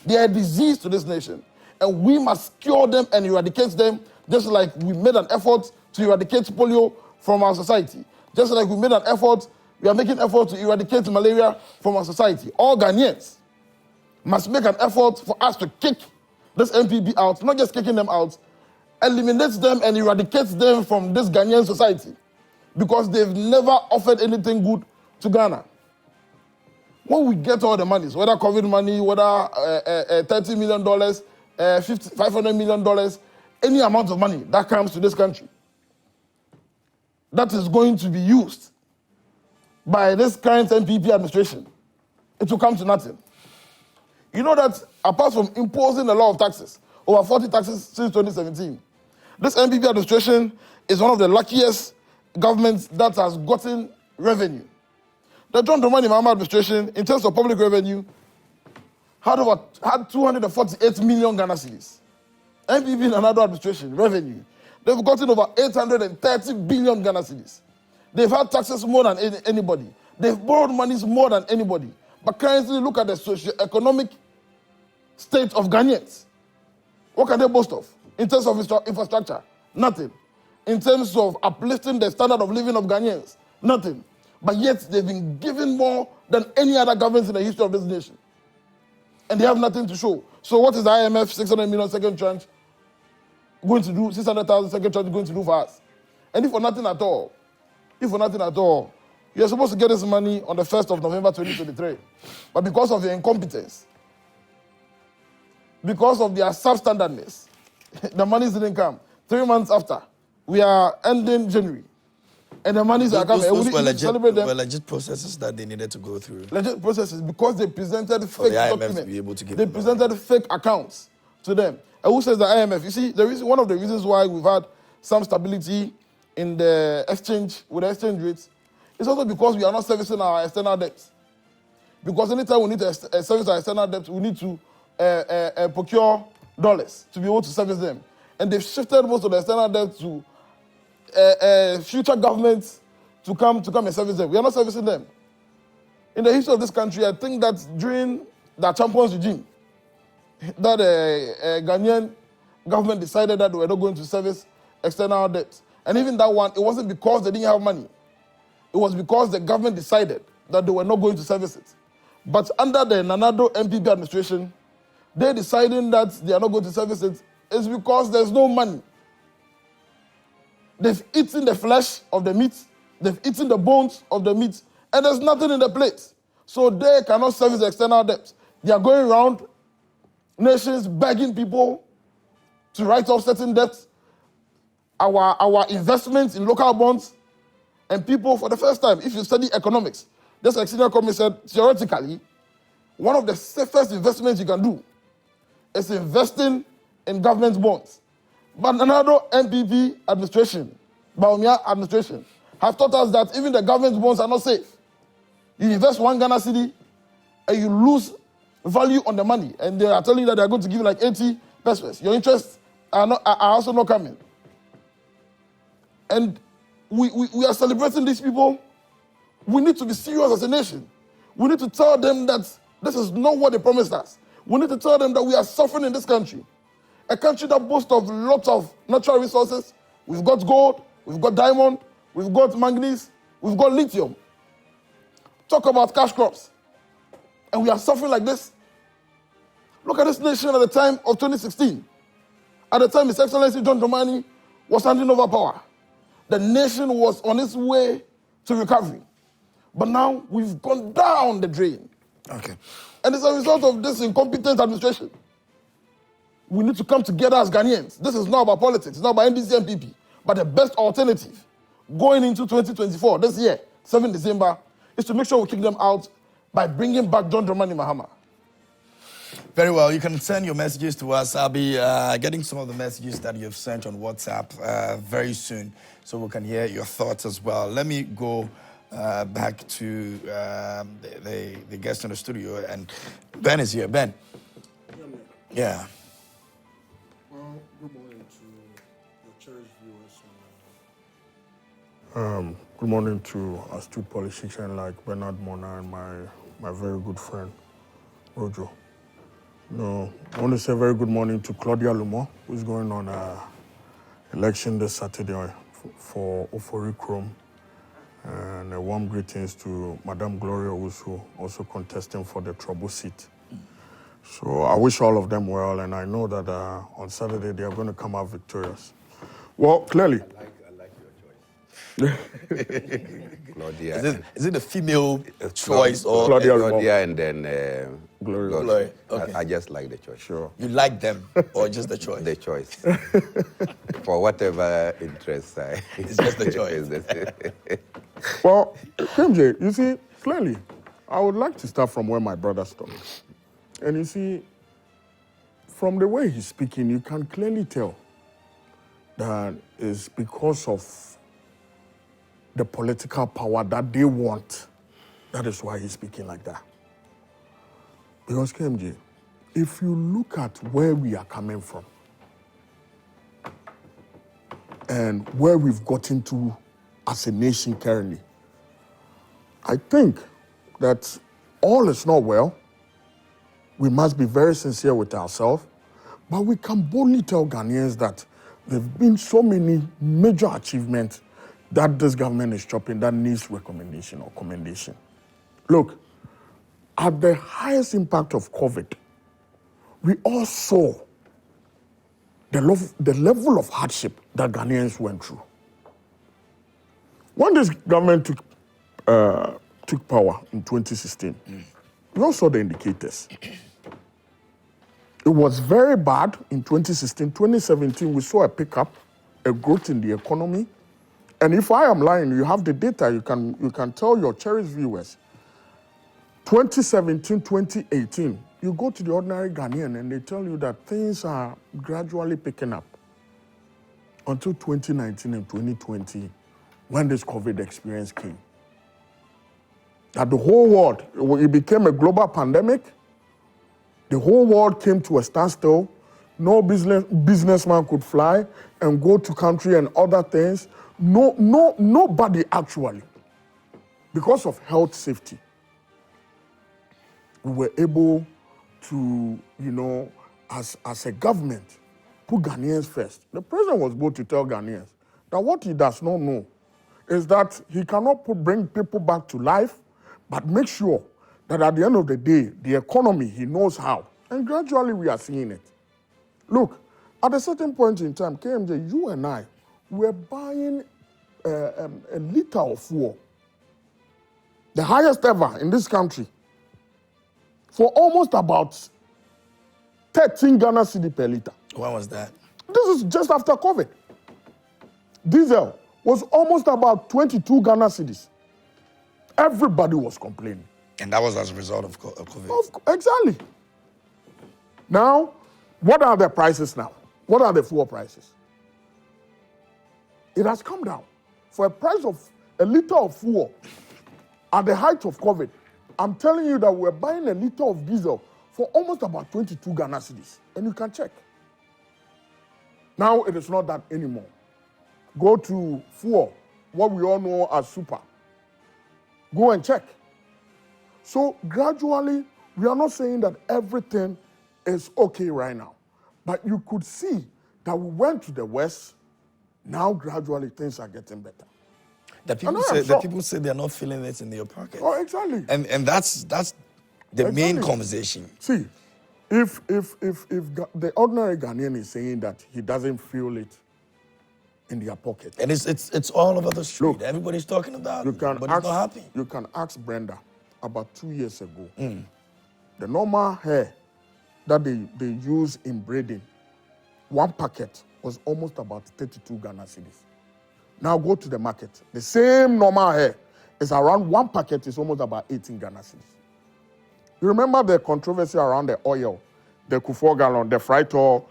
They are a disease to this nation. And we must cure them and eradicate them, just like we made an effort to eradicate polio from our society. Just like we made an effort, we are making effort to eradicate malaria from our society. All Ghanaians must make an effort for us to kick this NPP out, not just kicking them out, eliminate them and eradicate them from this Ghanaian society, because they've never offered anything good to Ghana. When we get all the monies, whether COVID money, whether $30 million, $500 million, any amount of money that comes to this country, that is going to be used by this current NPP administration, it will come to nothing. You know that apart from imposing a lot of taxes, over 40 taxes since 2017, this NPP administration is one of the luckiest governments that has gotten revenue. The John Dramani Mahama administration, in terms of public revenue, had 248 million Ghana cedis. NPP and another administration, revenue, they've gotten over 830 billion Ghana cedis. They've had taxes more than anybody. They've borrowed monies more than anybody. But currently, look at the socio-economic state of Ghanaians. What can they boast of? In terms of infrastructure, nothing. In terms of uplifting the standard of living of Ghanaians, nothing. But yet, they've been given more than any other government in the history of this nation. And they have nothing to show. So what is the IMF 600 million second tranche going to do, 600,000 second tranche going to do for us? And if for nothing at all, you're supposed to get this money on the 1st of November 2023. But because of your incompetence, because of their substandardness, the monies didn't come. 3 months after, we are ending January. And the monies are coming. Those were legit processes that they needed to go through. Legit processes because they presented fake the IMF documents. to be able to give they presented fake accounts to them. And who says the IMF? You see, one of the reasons why we've had some stability in the exchange, with the exchange rates, is also because we are not servicing our external debts. Because anytime we need to service our external debts, we need to procure dollars to be able to service them. And they've shifted most of the external debt to future governments to come and service them. We are not servicing them. In the history of this country, I think that during the Champions regime, that Ghanaian government decided that they were not going to service external debt. And even that one, it wasn't because they didn't have money. It was because the government decided that they were not going to service it. But under the Nanado MPP administration, they deciding that they are not going to service it is because there's no money. They've eaten the flesh of the meat, they've eaten the bones of the meat, and there's nothing in the plate. So they cannot service the external debt. They are going around nations begging people to write off certain debts, our investments in local bonds, and people, for the first time, if you study economics, just like senior committee said, theoretically, one of the safest investments you can do is investing in government bonds. But another MPP administration, Baumia administration, have taught us that even the government bonds are not safe. You invest one Ghana cedi and you lose value on the money, and they are telling you that they are going to give you like 80 pesos. Your interests are also not coming. And we are celebrating these people. We need to be serious as a nation. We need to tell them that this is not what they promised us. We need to tell them that we are suffering in this country. A country that boasts of lots of natural resources. We've got gold, we've got diamond, we've got manganese, we've got lithium. Talk about cash crops. And we are suffering like this. Look at this nation at the time of 2016. At the time His Excellency John Dramani was handing over power. The nation was on its way to recovery. But now we've gone down the drain. Okay. And it's a result of this incompetent administration. We need to come together as Ghanaians. This is not about politics. It's not about NDC and PP. But the best alternative going into 2024, this year, 7 December, is to make sure we kick them out by bringing back John Dramani Mahama. Very well. You can send your messages to us. I'll be getting some of the messages that you've sent on WhatsApp very soon, so we can hear your thoughts as well. Let me go back to the guest in the studio, and Ben is here. Ben. Yeah. Well, good morning to the cherished viewers. Good morning to astute politicians like Benard, Monarh, and my very good friend, Rojo. No, I want to say a very good morning to Claudia Lumo, who's going on election this Saturday for Ofori-Atta. And a warm greetings to Madame Gloria, who's also contesting for the Trouble seat. So I wish all of them well, and I know that on Saturday they are going to come out victorious. Well, clearly. I like your choice. Claudia. Is it a female choice or Claudia and then Gloria? Gloria. Okay. I just like the choice. Sure. You like them or just the choice? The choice. For whatever interests I. It's just the choice. Well, KMJ, you see, clearly, I would like to start from where my brother stopped. And you see, from the way he's speaking, you can clearly tell that it's because of the political power that they want. That is why he's speaking like that. Because KMJ, if you look at where we are coming from and where we've gotten to as a nation currently, I think that all is not well. We must be very sincere with ourselves, but we can boldly tell Ghanaians that there have been so many major achievements that this government is chopping that needs recommendation or commendation. Look, at the highest impact of COVID, we all saw the level of hardship that Ghanaians went through. When this government took power in 2016, we all saw the indicators. It was very bad in 2016. 2017, we saw a pickup, a growth in the economy. And if I am lying, you have the data, you can tell your cherished viewers. 2017, 2018, you go to the ordinary Ghanaian and they tell you that things are gradually picking up until 2019 and 2020 when this COVID experience came. That the whole world, it became a global pandemic. The whole world came to a standstill. No businessman could fly and go to country and other things. Nobody actually, because of health safety, we were able to, as a government, put Ghanaians first. The president was able to tell Ghanaians that what he does not know is that he cannot bring people back to life, but make sure that at the end of the day, the economy, he knows how. And gradually we are seeing it. Look, at a certain point in time, KMJ, you and I were buying a liter of fuel, the highest ever in this country, for almost about 13 Ghana cedi per liter. When was that? This is just after COVID. Diesel was almost about 22 Ghana cedis. Everybody was complaining. And that was as a result of COVID. Exactly. Now, what are the prices now? What are the fuel prices? It has come down. For a price of a liter of fuel at the height of COVID, I'm telling you that we're buying a liter of diesel for almost about 22 Ghana cedis. And you can check. Now it is not that anymore. Go to fuel, what we all know as super. Go and check. So gradually, we are not saying that everything is okay right now. But you could see that we went to the West. Now gradually things are getting better. The people say they're not feeling it in their pockets. Oh, exactly. And that's the main conversation. See, if the ordinary Ghanaian is saying that he doesn't feel it in their pocket. And it's all over the street. Look, everybody's talking about it, but it's not happy. You can ask Brenda about 2 years ago. The normal hair that they use in braiding, one packet was almost about 32 Ghana cedis. Now go to the market. The same normal hair is around one packet is almost about 18 Ghana cedis. You remember the controversy around the oil, the Kufuor gallon, the fried oil,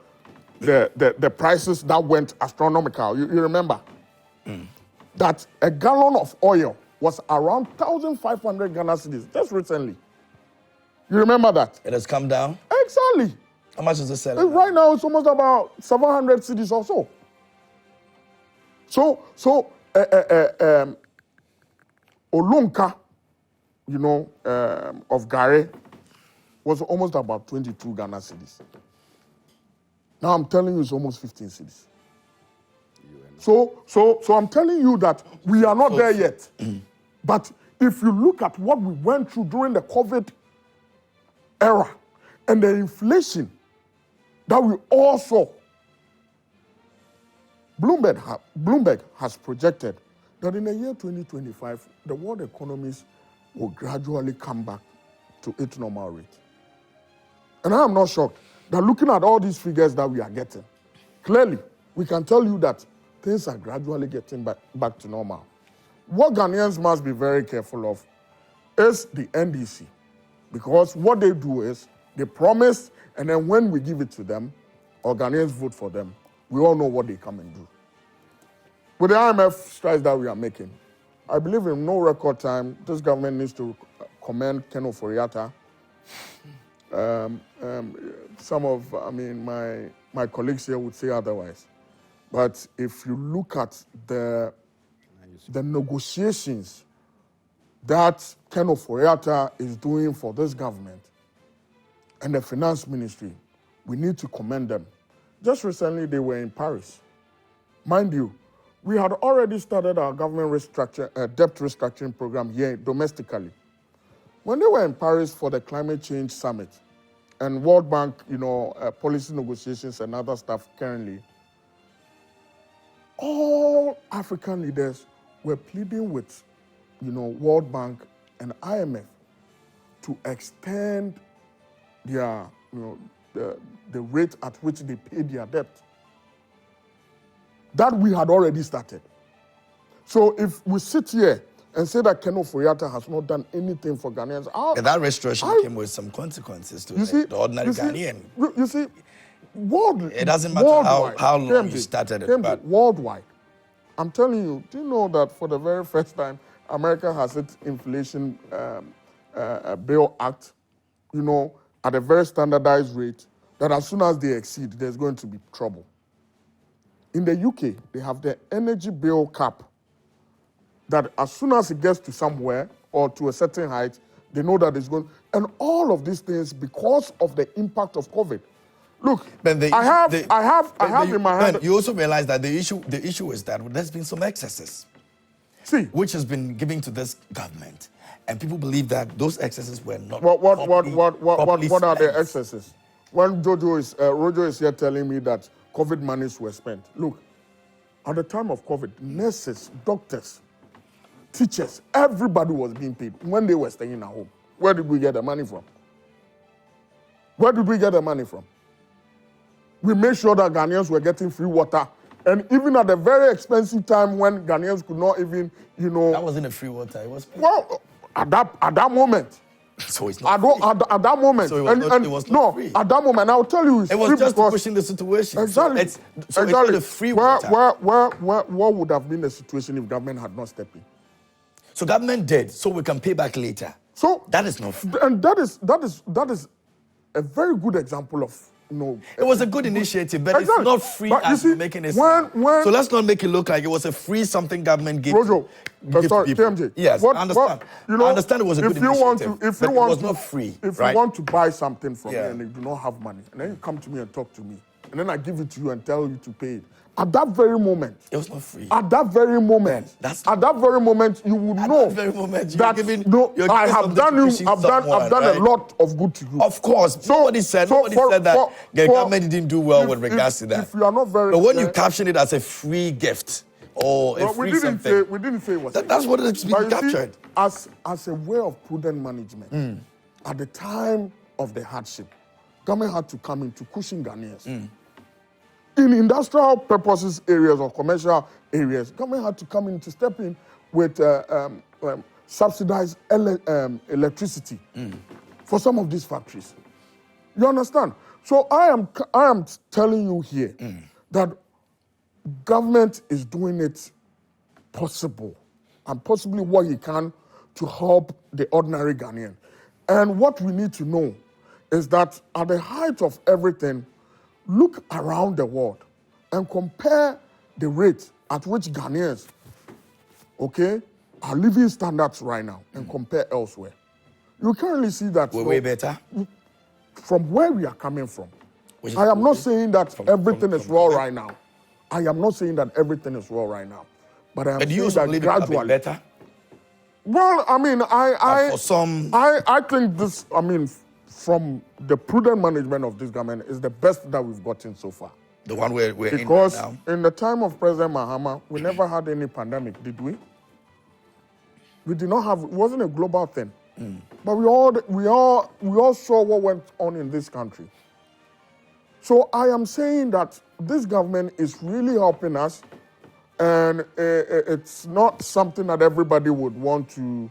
the prices that went astronomical. You remember? That a gallon of oil was around 1,500 Ghana cedis just recently. You remember that? It has come down? Exactly. How much is it selling? Right now it's almost about 700 cedis or so. So Olunka, of Gare was almost about 22 Ghana cedis. Now I'm telling you it's almost 15 cedis. So I'm telling you that we are not there yet. But if you look at what we went through during the COVID era and the inflation that we all saw, Bloomberg has projected that in the year 2025, the world economies will gradually come back to its normal rate. And I am not shocked that looking at all these figures that we are getting, clearly we can tell you that things are gradually getting back to normal. What Ghanaians must be very careful of is the NDC, because what they do is they promise, and then when we give it to them, or Ghanaians vote for them, we all know what they come and do. With the IMF strides that we are making, I believe in no record time, this government needs to commend Ofori-Atta. Some of, my colleagues here would say otherwise. But if you look at the negotiations that Ofori-Atta is doing for this government and the finance ministry, we need to commend them. Just recently, they were in Paris. Mind you, we had already started our government debt restructuring program here domestically. When they were in Paris for the climate change summit and World Bank, policy negotiations and other stuff currently, all African leaders were pleading with, World Bank and IMF to extend their, the rate at which they pay their debt. That we had already started. So if we sit here and say that Ken Ofori-Atta has not done anything for Ghanaians. And that restoration came with some consequences to the ordinary Ghanaian. You see, it doesn't matter how long you started it, but worldwide. I'm telling you, do you know that for the very first time, America has its inflation bill act, you know, at a very standardized rate, that as soon as they exceed, there's going to be trouble. In the UK, they have the energy bill cap that as soon as it gets to somewhere or to a certain height, they know that it's going. And all of these things because of the impact of COVID. Look, I have in my hand. You also realize that the issue is that there's been some excesses, which has been given to this government, and people believe that those excesses were not. What are the excesses? When Rojo is here telling me that COVID monies were spent. Look, at the time of COVID, nurses, doctors, teachers, everybody was being paid when they were staying at home. Where did we get the money from? Where did we get the money from? We made sure that Ghanaians were getting free water. And even at a very expensive time when Ghanaians could not even, you know... That wasn't a free water, it was free. Well, at that moment. So it's not at that moment. So it was not free. At that moment, I'll tell you, it was just pushing the situation. Exactly. So it's not a free water. What would have been the situation if government had not stepped in? So government did, so we can pay back later. So that is not free. And that is a very good example of, you know, it was a good initiative, but it's not free as you're making it sound. So let's not make it look like it was a free something government gave. Rojo, sorry, TMJ. Yes, I understand. I understand it was a good initiative, but it was not free. If you want to buy something from me and you do not have money, and then you come to me and talk to me, and then I give it to you and tell you to pay it. At that very moment, it was not free. At that very moment, you would know that I have done a lot of good to you. Of course, somebody said that the government didn't do well with regards to that. If you are not very, but when you caption it as a free gift or a free something, we didn't say it was. That's what it's been captured as a way of prudent management. At the time of the hardship, government had to come in to cushion Ghanaians. In industrial purposes areas or commercial areas, government had to come in to step in with subsidized electricity for some of these factories. You understand? So I am telling you here that government is doing it possible and possibly what he can to help the ordinary Ghanaian. And what we need to know is that at the height of everything, look around the world and compare the rate at which Ghanaians, are living standards right now and compare elsewhere. You currently see that we're way better from where we are coming from. I am not saying that everything is raw right now. I am not saying that everything is raw right now, but I am saying that gradually better. Well, I mean, for some, I think this. I mean, from the prudent management of this government is the best that we've gotten so far. The one we're in because now. In the time of President Mahama, we never had any pandemic, did we? We did not have. It wasn't a global thing, but we all saw what went on in this country. So I am saying that this government is really helping us, and it's not something that everybody would want to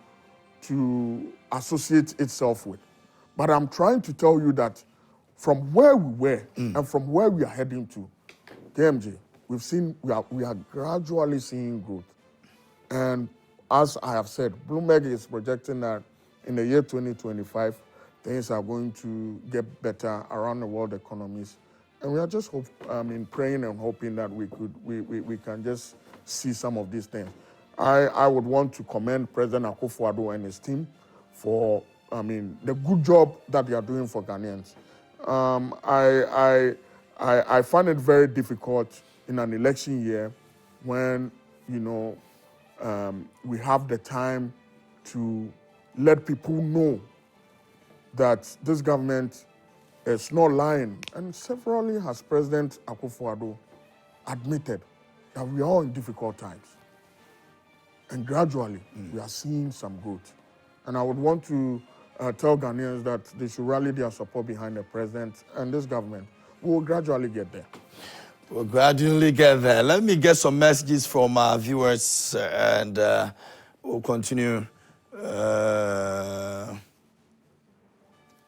associate itself with. But I'm trying to tell you that from where we were and from where we are heading to, KMJ, we are gradually seeing growth. And as I have said, Bloomberg is projecting that in the year 2025, things are going to get better around the world economies. And we are just praying and hoping that we can just see some of these things. I would want to commend President Akufo-Addo and his team for the good job that they are doing for Ghanaians. I find it very difficult in an election year when, we have the time to let people know that this government is not lying. And severally has President Akufo-Addo admitted that we are all in difficult times. And gradually, we are seeing some growth. And I would want to tell Ghanaians that they should rally their support behind the president and this government. We will gradually get there. We'll gradually get there. Let me get some messages from our viewers and We'll continue.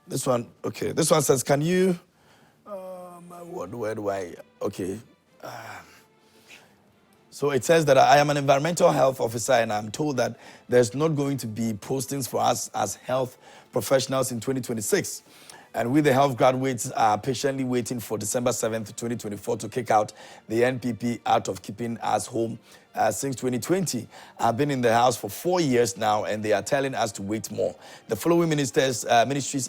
This one, okay. This one says, can you, where do I, okay. So it says that I am an environmental health officer and I'm told that there's not going to be postings for us as health professionals in 2026. And we, the health graduates, are patiently waiting for December 7th, 2024 to kick out the NPP out of keeping us home since 2020. I've been in the house for 4 years now, and they are telling us to wait more. The following ministries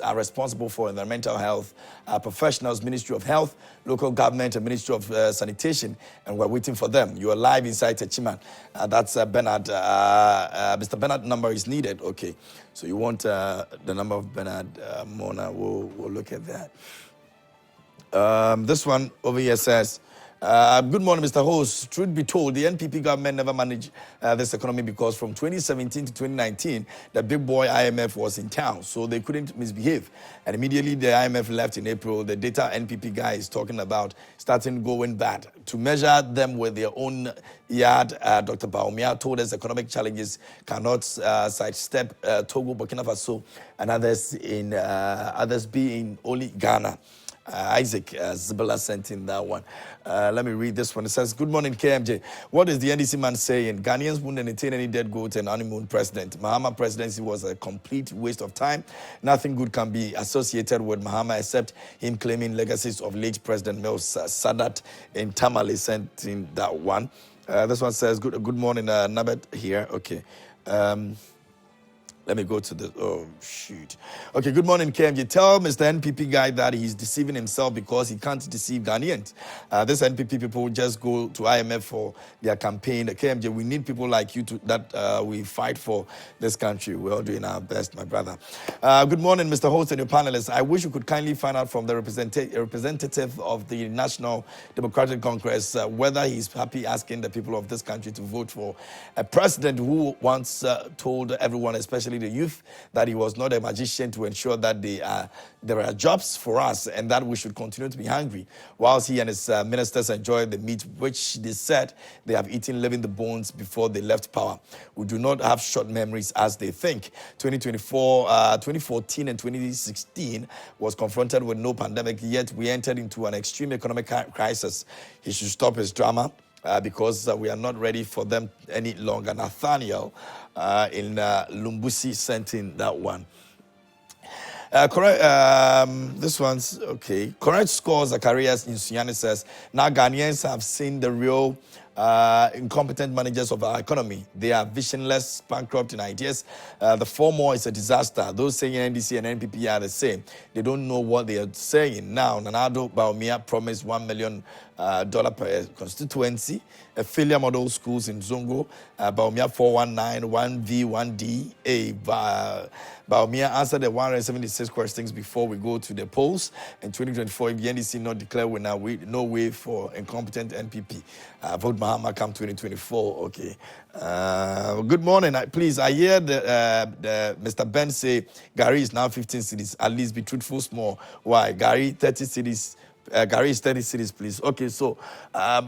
are responsible for environmental health professionals: Ministry of Health, Local Government, and Ministry of Sanitation, and we're waiting for them. You are live inside Techiman. That's Benard. Mr. Benard number is needed. Okay, so you want the number of Benard Monarh? We'll look at that. This one over here says, good morning, Mr. Host. Truth be told, the NPP government never managed this economy because from 2017 to 2019, the big boy IMF was in town, so they couldn't misbehave. And immediately the IMF left in April, the data NPP guy is talking about starting going bad. To measure them with their own yard, Dr. Bawumia told us economic challenges cannot sidestep Togo, Burkina Faso, and others being only Ghana. Isaac Zibala sent in that one. Let me read this one. It says, good morning, KMJ. What is the NDC man saying? Ghanaians wouldn't entertain any dead goat and honeymoon president. Mahama presidency was a complete waste of time. Nothing good can be associated with Mahama except him claiming legacies of late President Mel Sadat in Tamale sent in that one. This one says, good morning, Nabet here. Okay. Let me go to the, oh, shoot. Okay, good morning, KMJ. Tell Mr. NPP guy that he's deceiving himself because he can't deceive Ghanaians. This NPP people just go to IMF for their campaign. KMJ, we need people like you that we fight for this country. We're all doing our best, my brother. Good morning, Mr. Host and your panelists. I wish you could kindly find out from the representative of the National Democratic Congress whether he's happy asking the people of this country to vote for a president who once told everyone, especially the youth, that he was not a magician to ensure that there are jobs for us and that we should continue to be hungry, whilst he and his ministers enjoy the meat which they said they have eaten, leaving the bones before they left power. We do not have short memories as they think. 2014 and 2016 was confronted with no pandemic, yet we entered into an extreme economic crisis. He should stop his drama. Because we are not ready for them any longer. Nathaniel in Lumbusi sent in that one. Correct. This one's okay. Correct scores. Zacharias in Sunyani says, now Ghanaians have seen the real incompetent managers of our economy. They are visionless, bankrupt in ideas. The former is a disaster. Those saying NDC and NPP are the same. They don't know what they are saying. Now, Nanado Bawumia promised $1 million per constituency, a failure model schools in Zongo, Bawumia 419, 1V, 1D. Bawumia answered the 176 questions before we go to the polls. In 2024, if the NDC not declare winner, no way for incompetent NPP. Vote Mahama come 2024. Okay. Good morning. Please, I hear the Mr. Ben say Gary is now 15 cities. At least be truthful small. Why? Gary 30 cities. Gary is 30 cities, please. Okay, so I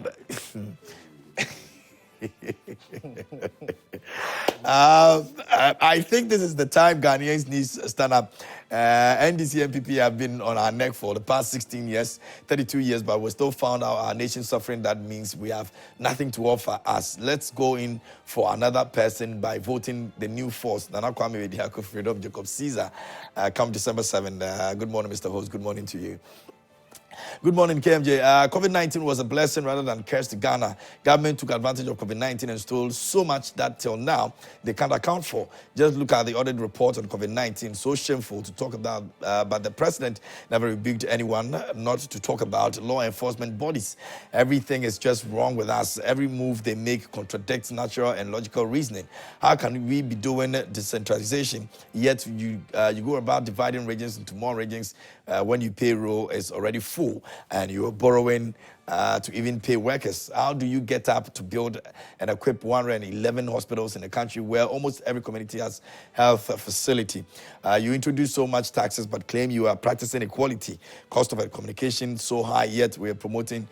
think this is the time Ghanaians need to stand up. NDC and NPP have been on our neck for the past 16 years, 32 years, but we still found out our nation suffering. That means we have nothing to offer us. Let's go in for another person by voting the new force. Nana Kwame Bediako, Freedom Jacob Caesar, come December 7th. Good morning, Mr. Host. Good morning to you. Good morning, KMJ. COVID-19 was a blessing rather than curse to Ghana. Government took advantage of COVID-19 and stole so much that till now they can't account for. Just look at the audit report on COVID-19. So shameful to talk about, but the president never rebuked anyone not to talk about law enforcement bodies. Everything is just wrong with us. Every move they make contradicts natural and logical reasoning. How can we be doing decentralization, yet you go about dividing regions into more regions when your payroll is already full and you're borrowing to even pay workers? How do you get up to build and equip 111 hospitals in a country where almost every community has health facility? You introduce so much taxes but claim you are practicing equality. Cost of communication so high, yet we are promoting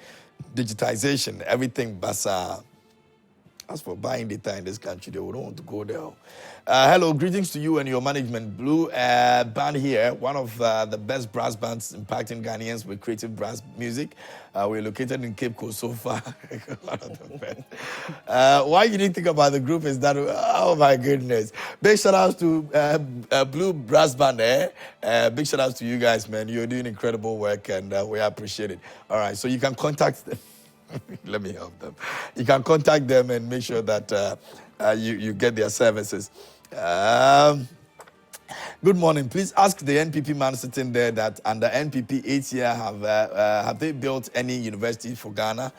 digitization. Everything but As for buying data in this country, they wouldn't want to go there. Hello, greetings to you and your management. Blue Band here, one of the best brass bands impacting Ghanaians with creative brass music. We're located in Cape Coast so far. One of the best. Why you didn't think about the group is that, oh my goodness. Big shout outs to Blue Brass Band big shout outs to you guys, man. You're doing incredible work and we appreciate it. All right, so you can contact them. Let me help them. You can contact them and make sure that you get their services. Good morning. Please ask the NPP man sitting there that under NPP 8 year have they built any university for Ghana?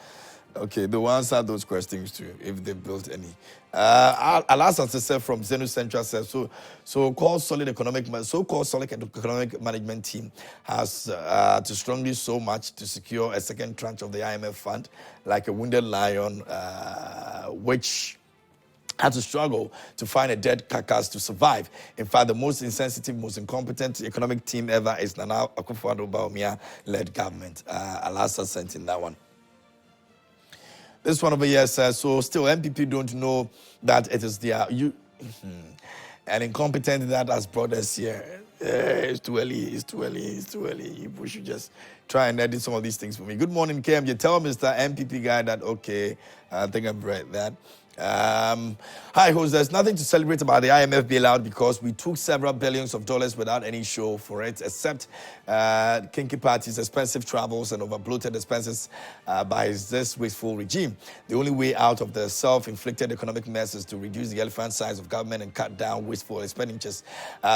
Okay, they will answer those questions too, if they built any. Alas, from Zenu Central says so-called solid economic management team has to strongly so much to secure a second tranche of the IMF fund, like a wounded lion, which had to struggle to find a dead carcass to survive. In fact, the most insensitive, most incompetent economic team ever is Nana Akufo-Addo-Bawumia-led government. Alasa sent in that one. This one over here says, so still MPP don't know that it is their an incompetent that has brought us here. It's too early. We should just try and edit some of these things for me. Good morning, KM. You tell Mr. MPP guy that, okay, I think I've read that. Hi, host. There's nothing to celebrate about the IMF bailout because we took several billions of dollars without any show for it, except kinky parties, expensive travels, and over-bloated expenses by this wasteful regime. The only way out of the self-inflicted economic mess is to reduce the elephant size of government and cut down wasteful expenditures.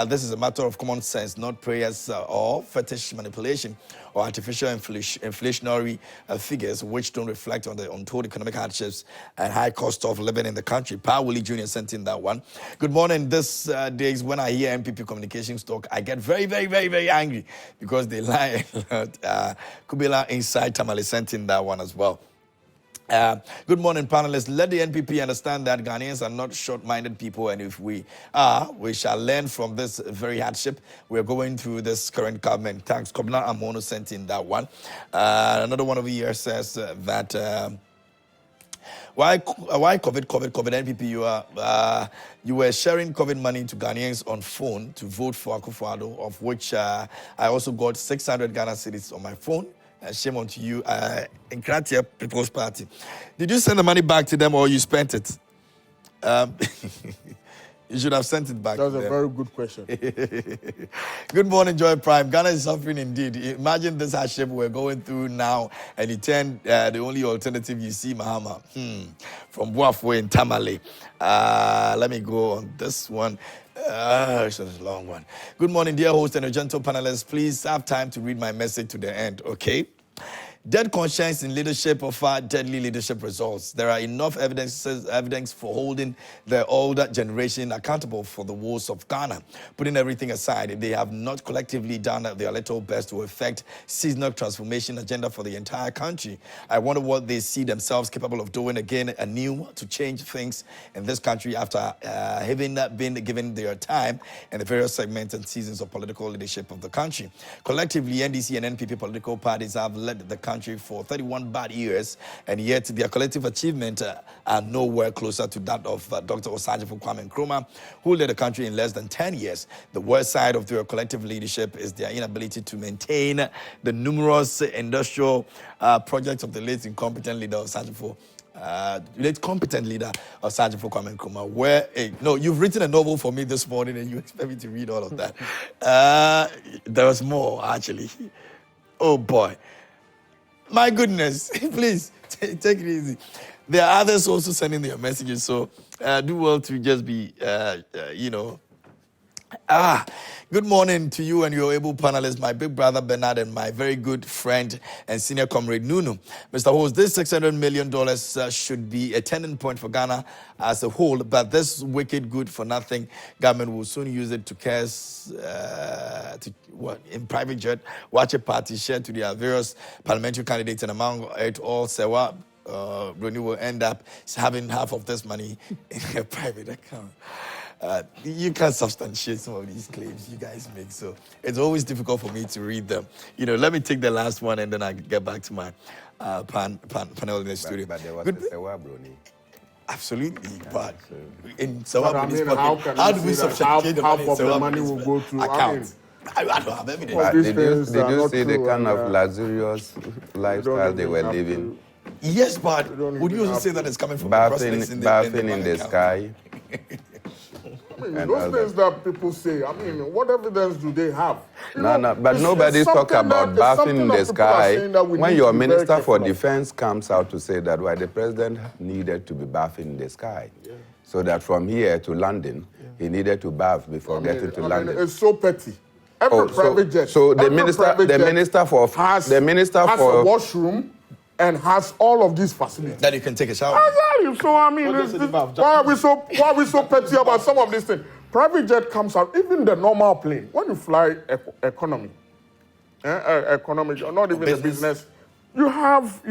This is a matter of common sense, not prayers or fetish manipulation or artificial inflationary figures which don't reflect on the untold economic hardships and high cost of living in the country. Pa Willie Jr. sent in that one. Good morning. This days when I hear MPP communications talk, I get very, very, very, very angry because they lie a lot. Kubila Inside Tamale sent in that one as well. Good morning, panelists. Let the NPP understand that Ghanaians are not short-minded people, and if we are, we shall learn from this very hardship we're going through this current government. Thanks. Kobna Amono sent in that one. Another one over here says that why COVID NPP you were sharing COVID money to Ghanaians on phone to vote for Akufo-Addo, of which I also got 600 Ghana cedis on my phone. Shame on to you. Nkratia People's Party. Did you send the money back to them or you spent it? You should have sent it back. That was a very good question. Good morning, Joy Prime. Ghana is suffering indeed. Imagine this hardship we're going through now, and you turn the only alternative you see, Mahama, from Buafwe in Tamale. Let me go on this one. It's a long one. Good morning, dear host and a gentle panelists. Please have time to read my message to the end, okay? Dead conscience in leadership offer deadly leadership results. There are enough evidence for holding the older generation accountable for the woes of Ghana. Putting everything aside, they have not collectively done their little best to effect seasonal transformation agenda for the entire country. I wonder what they see themselves capable of doing again anew to change things in this country after having been given their time in the various segments and seasons of political leadership of the country. Collectively, NDC and NPP political parties have led the country for 31 bad years, and yet their collective achievement are nowhere closer to that of Dr. Osagyefo Kwame Nkrumah, who led the country in less than 10 years. The worst side of their collective leadership is their inability to maintain the numerous industrial projects of the late incompetent leader Osagyefo. Late competent leader of Osagyefo Kwame Nkrumah. No, you've written a novel for me this morning, and you expect me to read all of that. There was more, actually. Oh boy. My goodness, please take it easy. There are others also sending their messages, so do well to just be, Good morning to you and your able panelists, my big brother Benard and my very good friend and senior comrade Nunu. Mr. Host, this $600 million should be a turning point for Ghana as a whole, but this wicked good for nothing government will soon use it to curse in private jet, watch a party share to their various parliamentary candidates, and among it all, Sewa Bruni will end up having half of this money in a private account. You can't substantiate some of these claims you guys make, so it's always difficult for me to read them. Let me take the last one and then I get back to my panel in the studio. But there was a Sewa Bruni. Absolutely, but in some But I mean, how can do you we say that substantiate the half money of in the Sawaba money will go Municipal to, I mean, account? I don't have evidence. Well, But these did you, things did are you not see the true, kind and, of luxurious lifestyle they were living? Yes, but We don't would you even also have say to- that it's coming from the prospects in the Bathing in bank the account? sky. I mean, and those all things that people say, I mean, what evidence do they have? No, but it's nobody's talk something about it's bathing something in that the people are sky. saying that we When need your to be very Minister for careful of. Defense comes out to say that why the president needed to be bathing in the sky, so that from here to London, he needed to bath before getting to London. It's so petty. Every private jet. So the every minister, private the jet minister for, has, the minister has for a washroom and has all of these facilities. That you can take a shower. Exactly. So I mean, why are we so petty about some of these things? Private jet comes out, even the normal plane. When you fly economy, economic, or not even a business, you have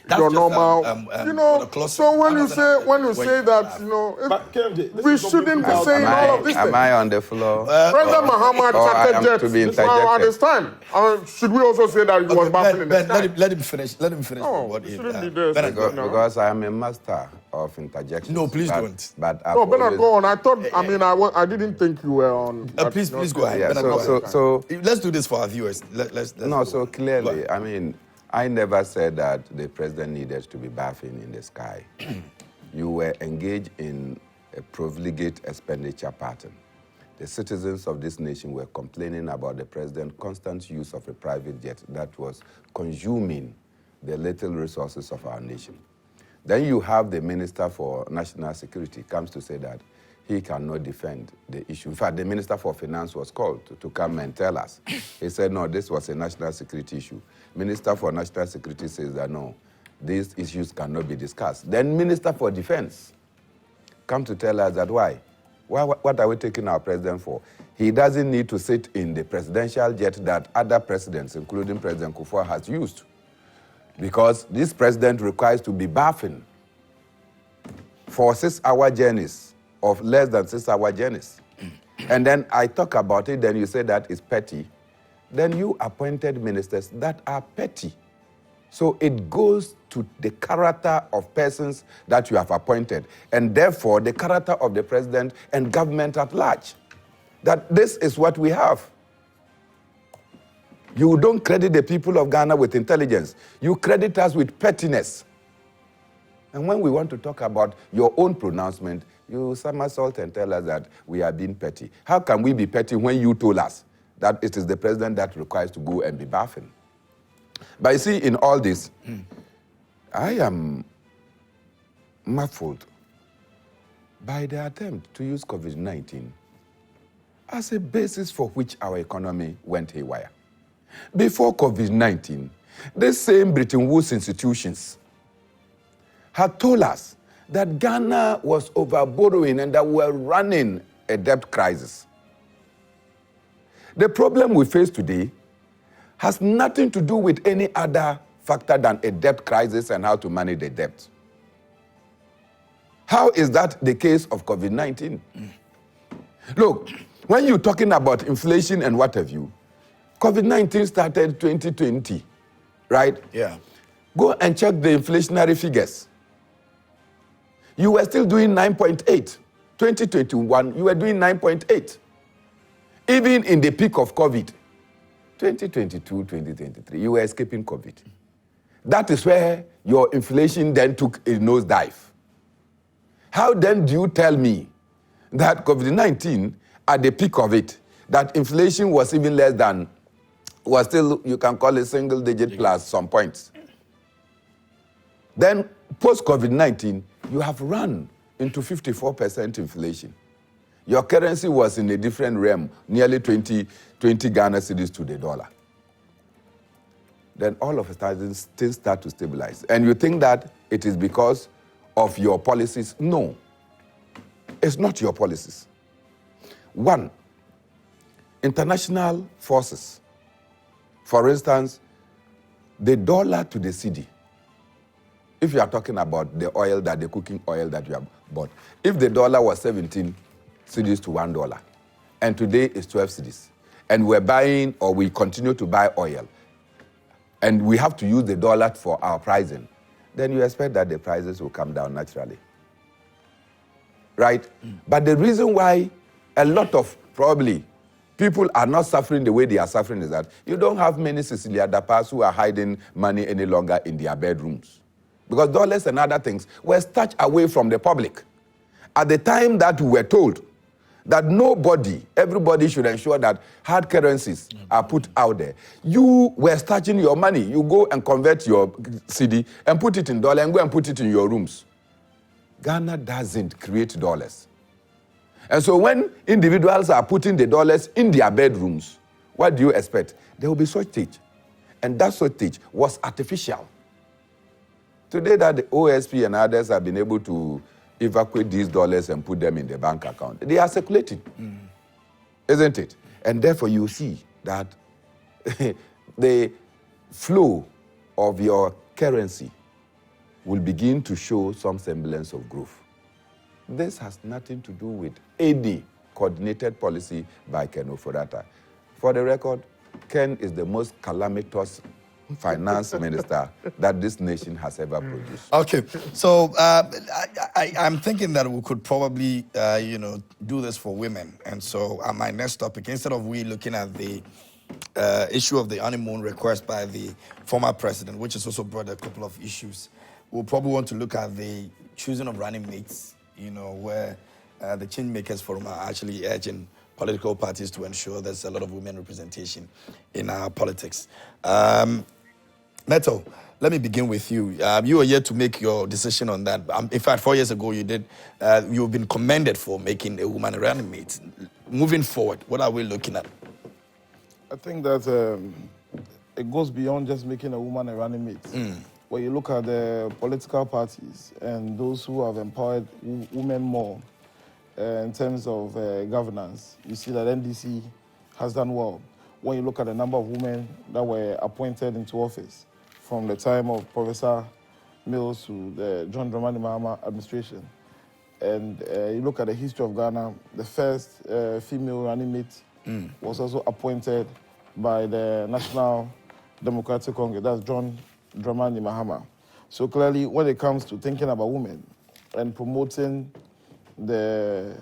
That's your just, normal, a close- So when you when say you that, have- But KMJ, we shouldn't be saying all of these am things. I on the floor? President Muhammad or I am chartered to jets. be This one at this time. Should we also say that he was battling in the Ben, sky? let him finish. Let him finish. No, what it he- shouldn't be there. Benard, Because- go. Because I am a master of interjection. No, please don't. But I've No, Benard, always- go on. I thought, I didn't think you were on. Please go ahead. Yeah, Benard, go ahead. so Let's do this for our viewers. Let's no, go. so Go clearly, ahead. I mean, I never said that the president needed to be bathing in the sky. You were engaged in a profligate expenditure pattern. The citizens of this nation were complaining about the president's constant use of a private jet that was consuming the little resources of our nation. Then you have the Minister for National Security comes to say that he cannot defend the issue. In fact, the Minister for Finance was called to come and tell us. He said, no, this was a national security issue. Minister for National Security says that, no, these issues cannot be discussed. Then Minister for Defense come to tell us that why? What are we taking our president for? He doesn't need to sit in the presidential jet that other presidents, including President Kufuor, has used. Because this president requires to be bathing for 6-hour journeys of less than 6-hour journeys. And then I talk about it, then you say that is petty. Then you appointed ministers that are petty. So it goes to the character of persons that you have appointed, and therefore the character of the president and government at large. That this is what we have. You don't credit the people of Ghana with intelligence. You credit us with pettiness. And when we want to talk about your own pronouncement, you somersault and tell us that we are being petty. How can we be petty when you told us that it is the president that requires to go and be bathing? But you see, in all this, I am muffled by the attempt to use COVID-19 as a basis for which our economy went haywire. Before COVID-19, the same Bretton Woods institutions had told us that Ghana was over-borrowing and that we were running a debt crisis. The problem we face today has nothing to do with any other factor than a debt crisis and how to manage the debt. How is that the case of COVID-19? Look, when you're talking about inflation and what have you, COVID-19 started 2020, right? Yeah. Go and check the inflationary figures. You were still doing 9.8. 2021, you were doing 9.8. Even in the peak of COVID, 2022, 2023, you were escaping COVID. That is where your inflation then took a nosedive. How then do you tell me that COVID-19, at the peak of it, that inflation was even less than, was still, you can call it single digit plus some points. Then post-COVID-19, you have run into 54% inflation. Your currency was in a different realm, nearly 20 Ghana cedis to the dollar. Then all of a sudden, things start to stabilize. And you think that it is because of your policies? No, it's not your policies. One, international forces. For instance, the dollar to the cedi. If you are talking about the oil, the cooking oil that you have bought, if the dollar was 17 cedis to $1, and today is 12 cedis, and we're buying or we continue to buy oil, and we have to use the dollar for our pricing, then you expect that the prices will come down naturally. right? But the reason why a lot of probably people are not suffering the way they are suffering is that you don't have many Cecilia Dapas who are hiding money any longer in their bedrooms. Because dollars and other things were snatched away from the public. At the time that we were told that everybody should ensure that hard currencies are put out there. You were snatching your money. You go and convert your CD and put it in dollar and go and put it in your rooms. Ghana doesn't create dollars. And so when individuals are putting the dollars in their bedrooms, what do you expect? There will be shortage. And that shortage was artificial. Today that the OSP and others have been able to evacuate these dollars and put them in the bank account, they are circulating, isn't it? And therefore you see that the flow of your currency will begin to show some semblance of growth. This has nothing to do with any coordinated policy by Ken Ofori-Atta. For the record, Ken is the most calamitous finance minister that this nation has ever produced. Okay, so I'm thinking that we could probably, do this for women. And so my next topic, instead of we looking at the issue of the honeymoon request by the former president, which has also brought a couple of issues, we'll probably want to look at the choosing of running mates, where the Changemakers Forum are actually urging political parties to ensure there's a lot of women representation in our politics. Neto, let me begin with you. You are yet to make your decision on that. In fact, 4 years ago, you've been commended for making a woman a running mate. Moving forward, what are we looking at? I think that it goes beyond just making a woman a running mate. When you look at the political parties and those who have empowered women more in terms of governance, you see that NDC has done well. When you look at the number of women that were appointed into office from the time of Professor Mills to the John Dramani Mahama administration, and you look at the history of Ghana, the first female running mate was also appointed by the National Democratic Congress, that's John Dramani Mahama. So clearly, when it comes to thinking about women and promoting the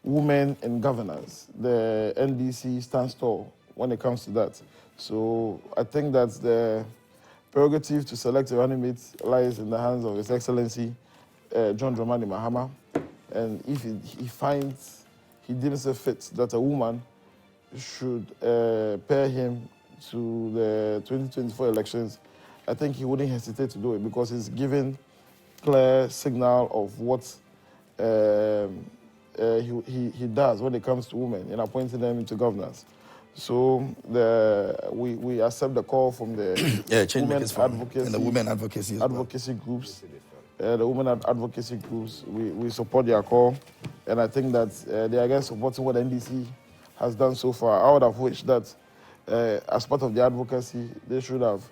women in governance, the NDC stands tall when it comes to that. So I think that the prerogative to select a running mate lies in the hands of His Excellency John Dramani Mahama. And if he deems it fit that a woman should pair him to the 2024 elections, I think he wouldn't hesitate to do it because he's giving clear signal of what he does when it comes to women in appointing them into governance. So we accept the call from the women advocacy and the women advocacy groups. The women advocacy groups, we support their call, and I think that they are again supporting what NDC has done so far. I would have wished that as part of the advocacy, they should have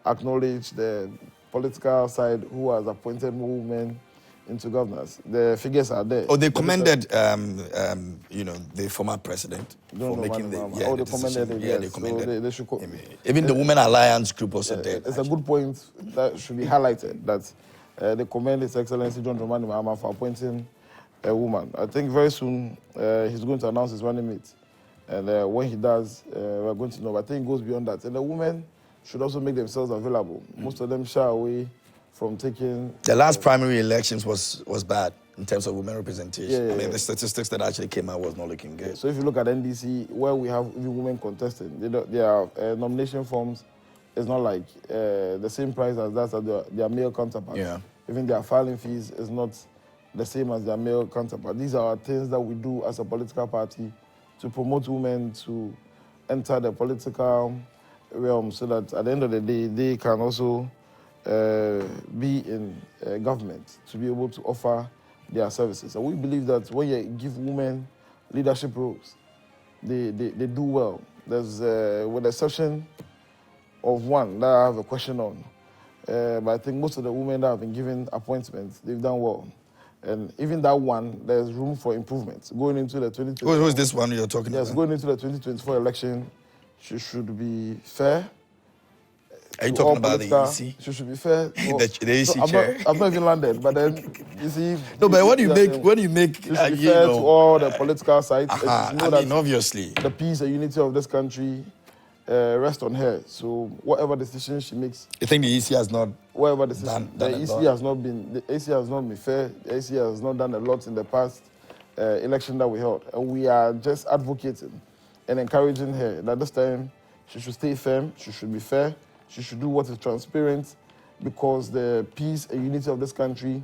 acknowledged the political side who has appointed more women into governance. The figures are there. Oh, they commended, the former president for making the decision. Yes. They commended. So they should even the Women Alliance group also did. It's a good point that should be highlighted, that they commend His Excellency John Dramani Mahama for appointing a woman. I think very soon he's going to announce his running mate. And when he does, we're going to know. But I think it goes beyond that. And the women should also make themselves available. Most of them shy away from taking... The last primary elections was bad in terms of women representation. Yeah. I mean, the statistics that actually came out was not looking good. So if you look at NDC, where we have even women contesting, their nomination forms is not like the same price as that of their male counterparts. Yeah. Even their filing fees is not the same as their male counterparts. These are things that we do as a political party to promote women to enter the political realm so that at the end of the day, they can also be in government to be able to offer their services. And we believe that when you give women leadership roles, they do well. There's, with the exception of one that I have a question on, but I think most of the women that have been given appointments, they've done well. And even that one, there's room for improvement. Going into the 2024... Who is this one you're talking about? Yes, going into the 2024 election should be fair, Are you to talking all about the political. EC? She should be fair. The EC I'm chair? not even landed, but then you see. No, but when you make, she should be fair to all the political sides. And she should know I mean, that obviously. the peace and unity of this country rest on her. So whatever decision she makes, You think the EC has not whatever decision, done the a EC lot? has not been. The EC has not been fair. The EC has not done a lot in the past election that we held, and we are just advocating and encouraging her that this time she should stay firm. She should be fair. She should do what is transparent, because the peace and unity of this country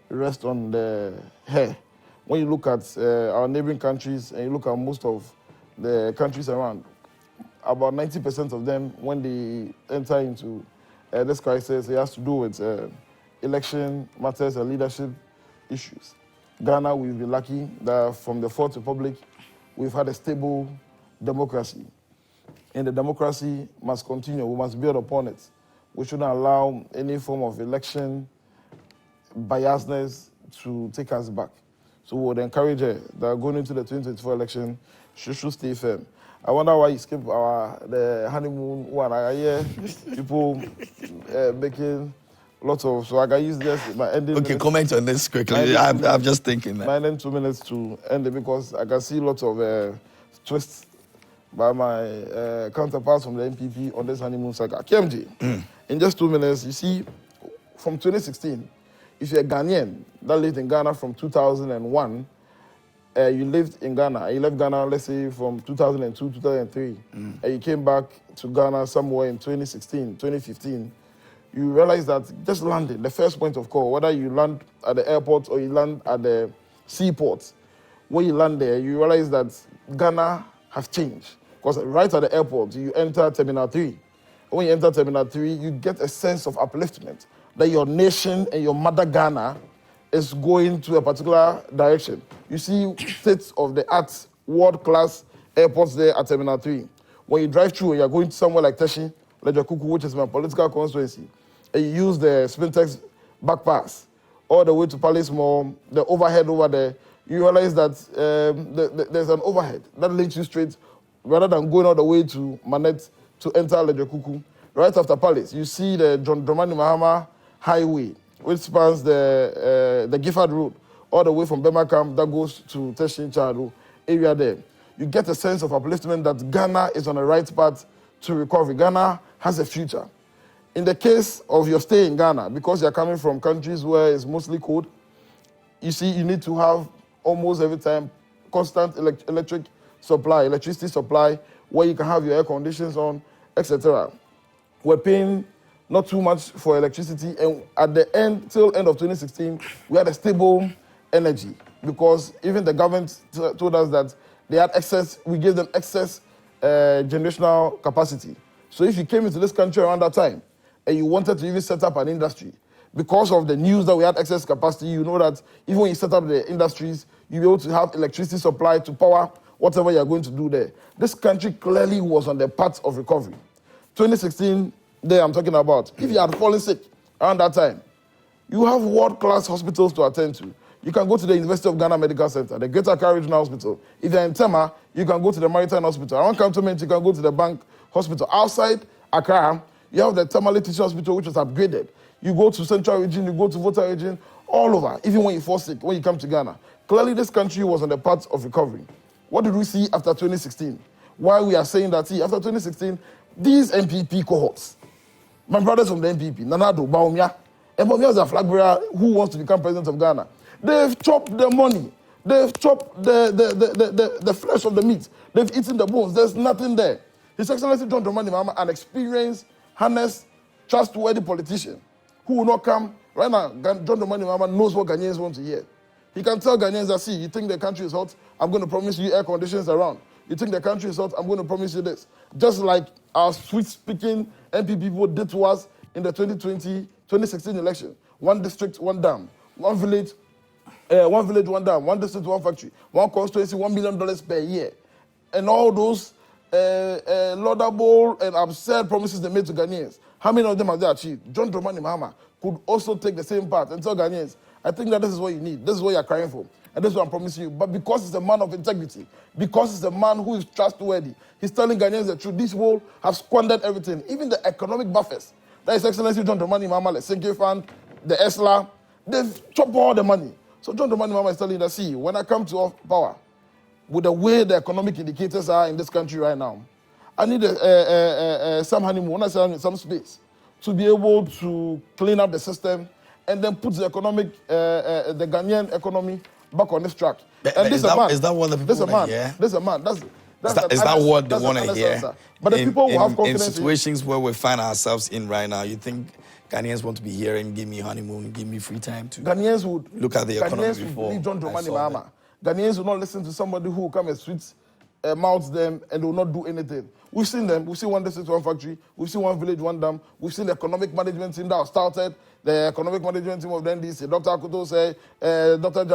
rest on her. When you look at our neighboring countries and you look at most of the countries around, about 90% of them, when they enter into this crisis, it has to do with election matters and leadership issues. Ghana, we've been lucky that from the Fourth Republic, we've had a stable democracy. And the democracy must continue. We must build upon it. We shouldn't allow any form of election biasness to take us back. So we would encourage her that going into the 2024 election, she should stay firm. I wonder why you skip the honeymoon one. I hear people making lots of, so I can use this, my ending. Okay, comment on this quickly. I'm just thinking that. My ending 2 minutes to end it, because I can see lots of twists by my counterparts from the NPP on this honeymoon saga. KMJ, in just 2 minutes, you see, from 2016, if you're a Ghanaian that lived in Ghana from 2001, you lived in Ghana, you left Ghana, let's say, from 2002, 2003, and you came back to Ghana somewhere in 2016, 2015, you realize that just landing, the first point of call, whether you land at the airport or you land at the seaport, when you land there, you realize that Ghana has changed. Because right at the airport, you enter Terminal 3. When you enter Terminal 3, you get a sense of upliftment that your nation and your mother Ghana is going to a particular direction. You see state-of-the-art, world-class airports there at Terminal 3. When you drive through and you're going to somewhere like Teshi, Lejakuku, which is my political constituency, and you use the Spintex back pass all the way to Palace Mall, the overhead over there, you realize that there's an overhead that links you straight, rather than going all the way to Manet to enter Lejakuku. Right after Palace, you see the John Dramani Mahama Highway, which spans the Gifford Road, all the way from Bema Camp that goes to Teshin Chado area there. You get a sense of upliftment that Ghana is on the right path to recovery. Ghana has a future. In the case of your stay in Ghana, because you're coming from countries where it's mostly cold, you see, you need to have almost every time constant electricity supply, where you can have your air conditions on, etc. We're paying not too much for electricity, and at the end, till end of 2016, we had a stable energy, because even the government told us that they had excess, we gave them excess generational capacity. So if you came into this country around that time, and you wanted to even set up an industry, because of the news that we had excess capacity, you know that even when you set up the industries, you'll be able to have electricity supply to power whatever you're going to do there. This country clearly was on the path of recovery. 2016, there I'm talking about. If you had fallen sick around that time, you have world-class hospitals to attend to. You can go to the University of Ghana Medical Center, the Greater Accra Regional Hospital. If you're in Tema, you can go to the Maritime Hospital. Around Cantonment, you can go to the Bank Hospital. Outside Accra, you have the Tamale Teaching Hospital, which was upgraded. You go to Central Region, you go to Volta Region, all over, even when you fall sick, when you come to Ghana. Clearly, this country was on the path of recovery. What did we see after 2016? Why we are saying that, see, after 2016, these MPP cohorts, my brothers from the MPP, Nanado, Baumia, and Baumia is a flag bearer who wants to become president of Ghana. They've chopped the money. They've chopped the flesh of the meat. They've eaten the bones. There's nothing there. His Excellency John Dramani Mahama, an experienced, honest, trustworthy politician who will not come. Right now, John Dramani Mahama knows what Ghanaians want to hear. He can tell Ghanaians that, see, you think the country is hot? I'm going to promise you air conditions around. You think the country is hot? I'm going to promise you this. Just like our sweet-speaking MP people did to us in the 2016 election. One district, one dam. One village, one dam. One district, one factory. One constituency, $1 million per year. And all those laudable and absurd promises they made to Ghanaians. How many of them have they achieved? John Dramani Mahama could also take the same path and tell Ghanaians, I think that this is what you need. This is what you're crying for. And this is what I'm promising you. But because he's a man of integrity, because he's a man who is trustworthy, he's telling Ghanaians the truth. These people have squandered everything, even the economic buffers. That His Excellency John Dramani Mahama, the Sinking Fund, the ESLA, they've chopped all the money. So John Dramani Mahama is telling us, see, when I come to power, with the way the economic indicators are in this country right now, I need some honeymoon, some space to be able to clean up the system and then put the the Ghanaian economy back on this track. And is that what the people want to hear? This is a man. Is that what they want to hear? Answer. But the people who have confidence in situations where we find ourselves in right now, you think Ghanaians want to be hearing, give me honeymoon, give me free time to Ghanaians would look at the economy Ghanaians before? Would leave John Dramani Mahama. Ghanaians will not listen to somebody who will come and sweet mouth them and they will not do anything. We've seen them. We've seen one district, one factory. We've seen one village, one dam. We've seen the economic management team that was started. The economic management team of the NDC, Dr. Akuto say, Dr.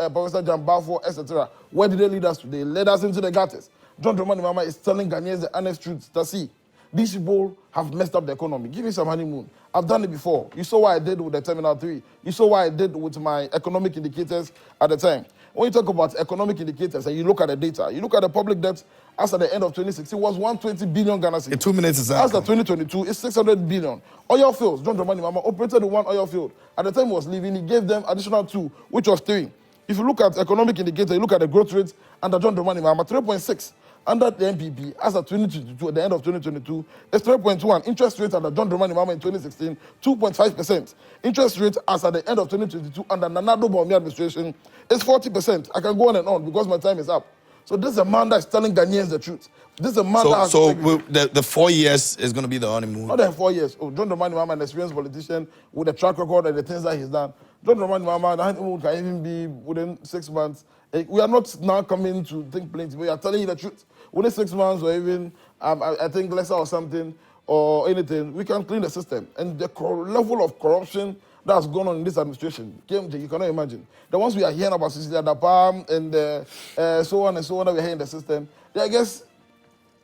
Professor Jambafo, etc. Where did they lead us to? They led us into the gutters. John Dramani Mahama is telling Ghanaians the honest truth. To see, these people have messed up the economy. Give me some honeymoon. I've done it before. You saw what I did with the Terminal 3. You saw what I did with my economic indicators at the time. When you talk about economic indicators and you look at the data, you look at the public debt as at the end of 2016, it was 120 billion Ghana cedis. In 2 minutes, is that? As at 2022, it's 600 billion. Oil fields, John Dramani Mahama operated in one oil field. At the time he was leaving, he gave them additional 2, which was 3. If you look at economic indicators, you look at the growth rate under John Dramani Mahama, 3.6. Under the NPP, as at 2022, at the end of 2022, it's 3.1. Interest rate under John Dramani Mahama in 2016, 2.5%. Interest rate as at the end of 2022 under Nana Ado Bawumia administration is 40%. I can go on and on because my time is up. So this is a man that is telling Ghanaians the truth. This is a man that has... So the 4 years is going to be the honeymoon? Not the 4 years. Oh, John Dramani Mahama, an experienced politician with a track record and the things that he's done. John Dramani Mahama, the honeymoon can even be within 6 months. We are not now coming to think plenty, but we are telling you the truth. Within 6 months or even, I think, lesser or something, or anything, we can clean the system. And the level of corruption that's gone on in this administration, you cannot imagine. The ones we are hearing about, Cecilia Dapam and so on and so on that we are hearing in the system, they are, I guess,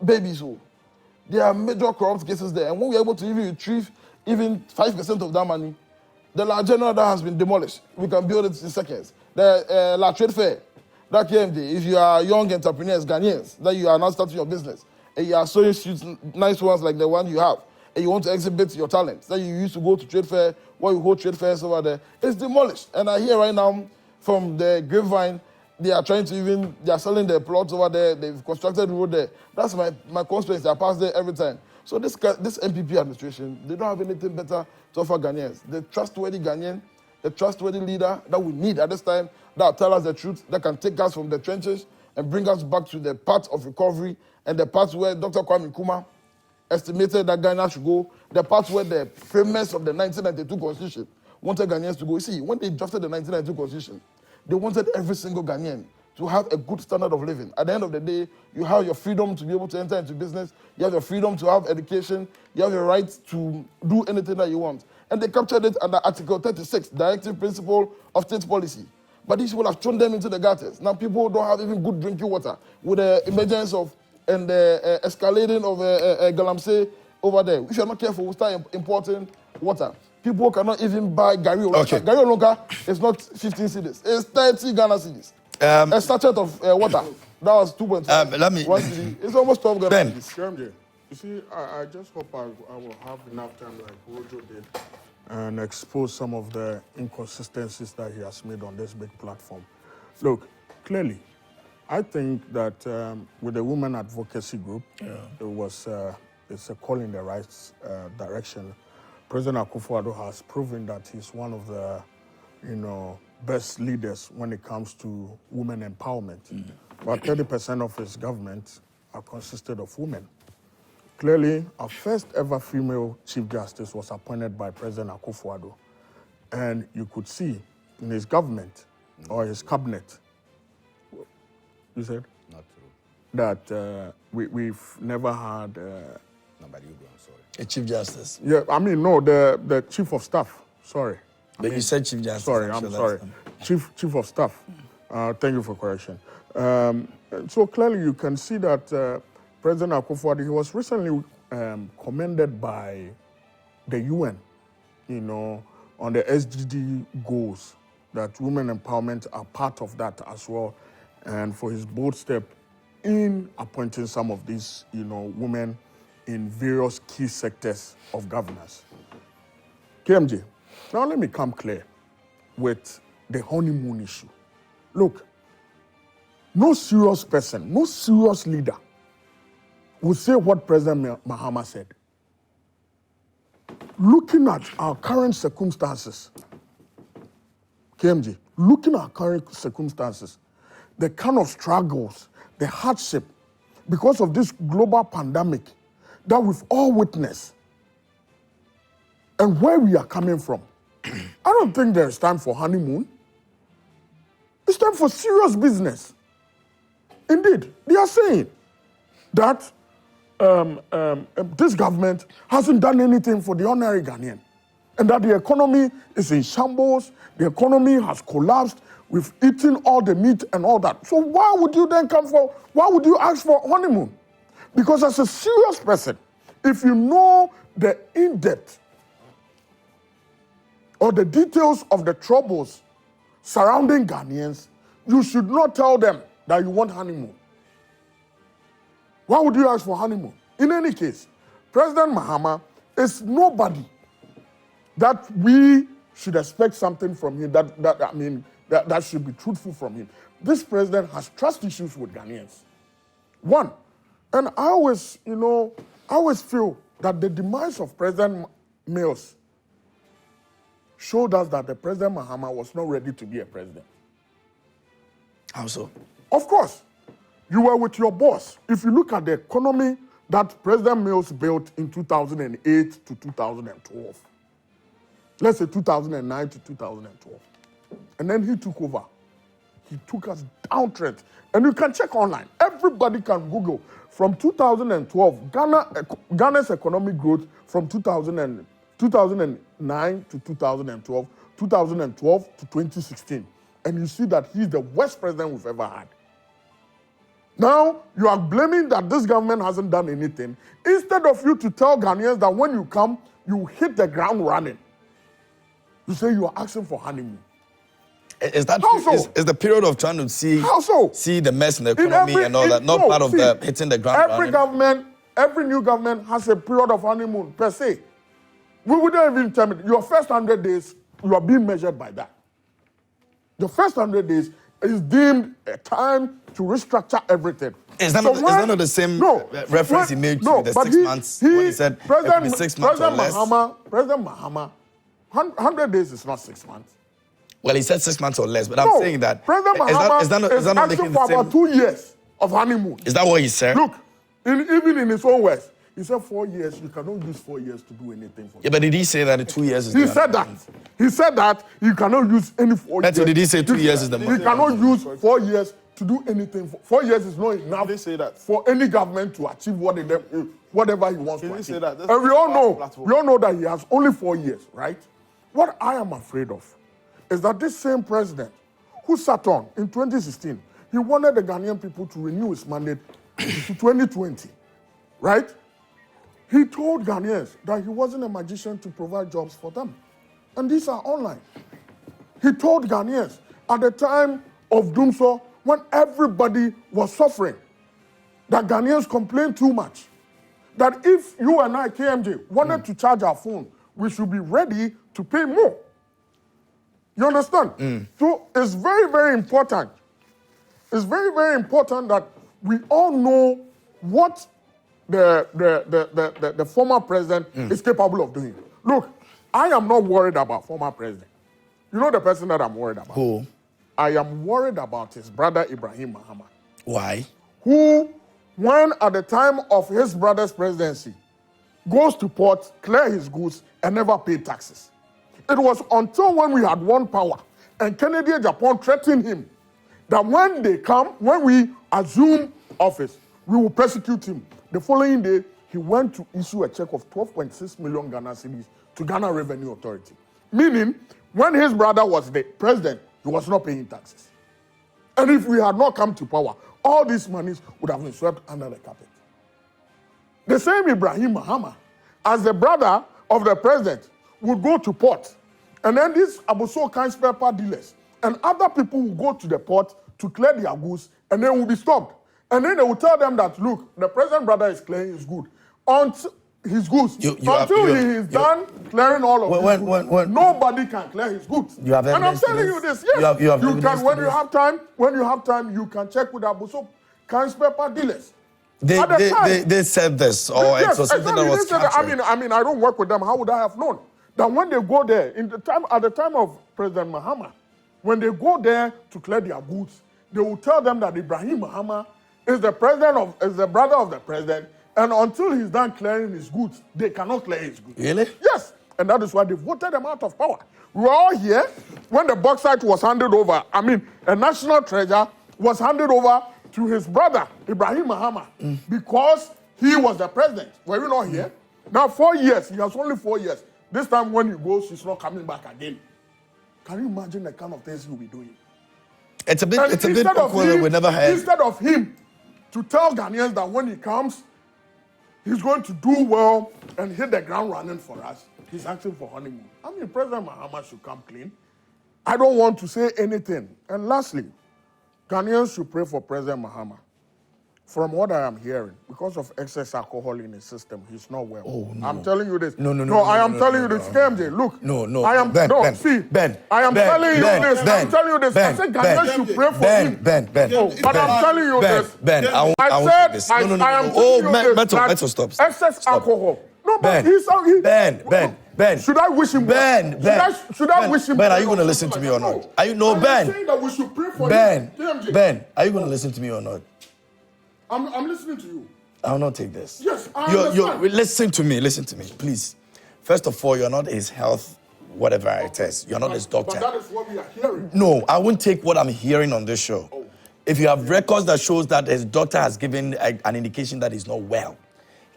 babies. So there are major corrupt cases there. And when we are able to even retrieve even 5% of that money, the large general that has been demolished, we can build it in seconds. The La Trade Fair, that KMD, if you are young entrepreneurs, Ghanaians, that you are now starting your business, and you are sewing suits, nice ones like the one you have, and you want to exhibit your talents, that you used to go to trade fair, where you hold trade fairs over there, it's demolished. And I hear right now from the grapevine, they are trying to even, they are selling their plots over there, they've constructed the road there. That's my constituency, I pass there every time. So this MPP administration, they don't have anything better to offer Ghanaians. The trustworthy Ghanaian, the trustworthy leader that we need at this time, that will tell us the truth, that can take us from the trenches and bring us back to the path of recovery and the path where Dr. Kwame Nkrumah estimated that Ghana should go, the path where the framers of the 1992 Constitution wanted Ghanaians to go. You see, when they drafted the 1992 Constitution, they wanted every single Ghanaian to have a good standard of living. At the end of the day, you have your freedom to be able to enter into business, you have your freedom to have education, you have your right to do anything that you want. And they captured it under Article 36, Directive Principle of State Policy. But these people have thrown them into the gutters. Now people don't have even good drinking water with the emergence of and the escalating of galamsey over there. If you're not careful, we'll start importing water. People cannot even buy Gary Olonga. Okay. Gary Olonga is not 15 cedis. It's 30 Ghana cedis. A sachet of water, that was 2.5. Let me... 1 cedi. It's almost 12 Ghana Ben. cedis. You see, I just hope I will have enough time like Rojo did and expose some of the inconsistencies that he has made on this big platform. Look, clearly, I think that with the women advocacy group, it's a call in the right direction. President Akufo-Addo has proven that he's one of the, best leaders when it comes to women empowerment. About 30% of his government are consisted of women. Clearly, our first ever female Chief Justice was appointed by President Akufo-Addo. And you could see in his government or his cabinet, you said? Not true. That we've never had... Nobody will go, I'm sorry. A Chief Justice. Yeah, I mean, no, the Chief of Staff, sorry. But you said Chief Justice. Sorry, I'm sorry. Chief of Staff. Thank you for correction. So clearly you can see that President Akufo-Addo, he was recently commended by the UN, on the SDG goals that women empowerment are part of that as well, and for his bold step in appointing some of these, women in various key sectors of governance. KMJ, now let me come clear with the honeymoon issue. Look, no serious person, no serious leader would say what President Mahama said. Looking at our current circumstances, KMJ, looking at our current circumstances, the kind of struggles, the hardship, because of this global pandemic that we've all witnessed, and where we are coming from, I don't think there is time for honeymoon. It's time for serious business. Indeed, they are saying that this government hasn't done anything for the ordinary Ghanaian, and that the economy is in shambles, the economy has collapsed, we've eaten all the meat and all that. So why would you ask for honeymoon? Because as a serious person, if you know the in-depth or the details of the troubles surrounding Ghanaians, you should not tell them that you want honeymoon. Why would you ask for honeymoon? In any case, President Mahama is nobody that we should expect something from him, that should be truthful from him. This president has trust issues with Ghanaians. One, and I always feel that the demise of President Mills showed us that the President Mahama was not ready to be a president. How so? Of course, you were with your boss. If you look at the economy that President Mills built in 2008 to 2012, let's say 2009 to 2012, and then he took over. He took us downtrend. And you can check online. Everybody can Google. From 2012, Ghana's economic growth from 2009 to 2012, 2012 to 2016. And you see that he's the worst president we've ever had. Now, you are blaming that this government hasn't done anything, instead of you to tell Ghanaians that when you come, you hit the ground running. You say you are asking for honeymoon. Is that is the period of trying to see the mess in the economy and all that not part of the hitting the ground running? Every new government has a period of honeymoon per se. We wouldn't even tell it. Your first 100 days, you are being measured by that. The first 100 days is deemed a time to restructure everything. Is that not the same reference he made to the 6 months when he said it could be 6 months or less? President Mahama, 100 days is not 6 months. Well, he said 6 months or less, but I'm saying that President Mahama is asking for about 2 years of honeymoon. Is that what he said? Look, even in his own words, he said 4 years. You cannot use 4 years to do anything for. Yeah, but did he say that the 2 years is? He said that. He said that you cannot use any 4 years. So did he say 2 years is the? You cannot use 4 years to do anything. 4 years is not enough. They say that for any government to achieve whatever he wants to achieve. And we all know that he has only 4 years, right? What I am afraid of is that this same president who sat on in 2016, he wanted the Ghanaian people to renew his mandate to 2020, right? He told Ghanaians that he wasn't a magician to provide jobs for them. And these are online. He told Ghanaians at the time of Doomsor, when everybody was suffering, that Ghanaians complained too much, that if you and I, KMJ, wanted to charge our phone, we should be ready to pay more. You understand? So it's very, very important. It's very, very important that we all know what the former president is capable of doing. Look, I am not worried about former president. You know the person that I'm worried about? Who? I am worried about his brother Ibrahim Mahama. Why? Who, when at the time of his brother's presidency, goes to port, clear his goods, and never pay taxes. It was until when we had won power and Kennedy and Japan threatened him that when we assume office, we will persecute him. The following day, he went to issue a check of 12.6 million Ghana cedis to Ghana Revenue Authority. Meaning, when his brother was the president, he was not paying taxes. And if we had not come to power, all these monies would have been swept under the carpet. The same Ibrahim Mahama, as the brother of the president, would go to port. And then these Aboso kind spare part dealers and other people will go to the port to clear their goods, and they will be stopped. And then they will tell them that, look, the president brother is clearing his goods. Until his goods. Until he is done clearing all of his goods, nobody can clear his goods. You have and I'm telling you this, yes. You have can, when you have time, you can check with Abu So can's paper dealers. They said this, or yes, it was something that was captured. I mean, I don't work with them. How would I have known that when they go there at the time of President Mahama, when they go there to clear their goods, they will tell them that Ibrahim Mahama is the brother of the president, and until he's done clearing his goods, they cannot clear his goods. Really? Yes, and that is why they voted him out of power. We were all here when the bauxite was handed over. I mean, a national treasure was handed over to his brother, Ibrahim Mahama, because he was the president. Were you not here? Now 4 years, he has only 4 years. This time when he goes, he's not coming back again. Can you imagine the kind of things he'll be doing? It's a bit awkward that we never had. Instead of him to tell Ghanaians that when he comes, he's going to do well and hit the ground running for us, he's asking for honeymoon. I mean, President Mahama should come clean. I don't want to say anything. And lastly, Ghanaians should pray for President Mahama. From what I am hearing, because of excess alcohol in his system, he's not well. Oh, no. I'm telling you this. No, I am telling you this. KMJ, look. No. I am Ben. I am telling you this. I'm telling you this. I said Ghanaians should pray for him. Ben. But I'm telling you this. Ben, I am telling you this. Stop. Excess alcohol. No, but Ben. Should I wish him Ben. Should I wish him Ben, are you going to listen to me or not? Are you no Ben? I'm saying that we should pray for him. Ben, are you going to listen to me or not? I'm listening to you. I will not take this. Yes, I understand. Listen to me, please. First of all, you're not his health, whatever it is. You're not his doctor. But that is what we are hearing. No, I won't take what I'm hearing on this show. Oh. If you have records that shows that his doctor has given an indication that he's not well,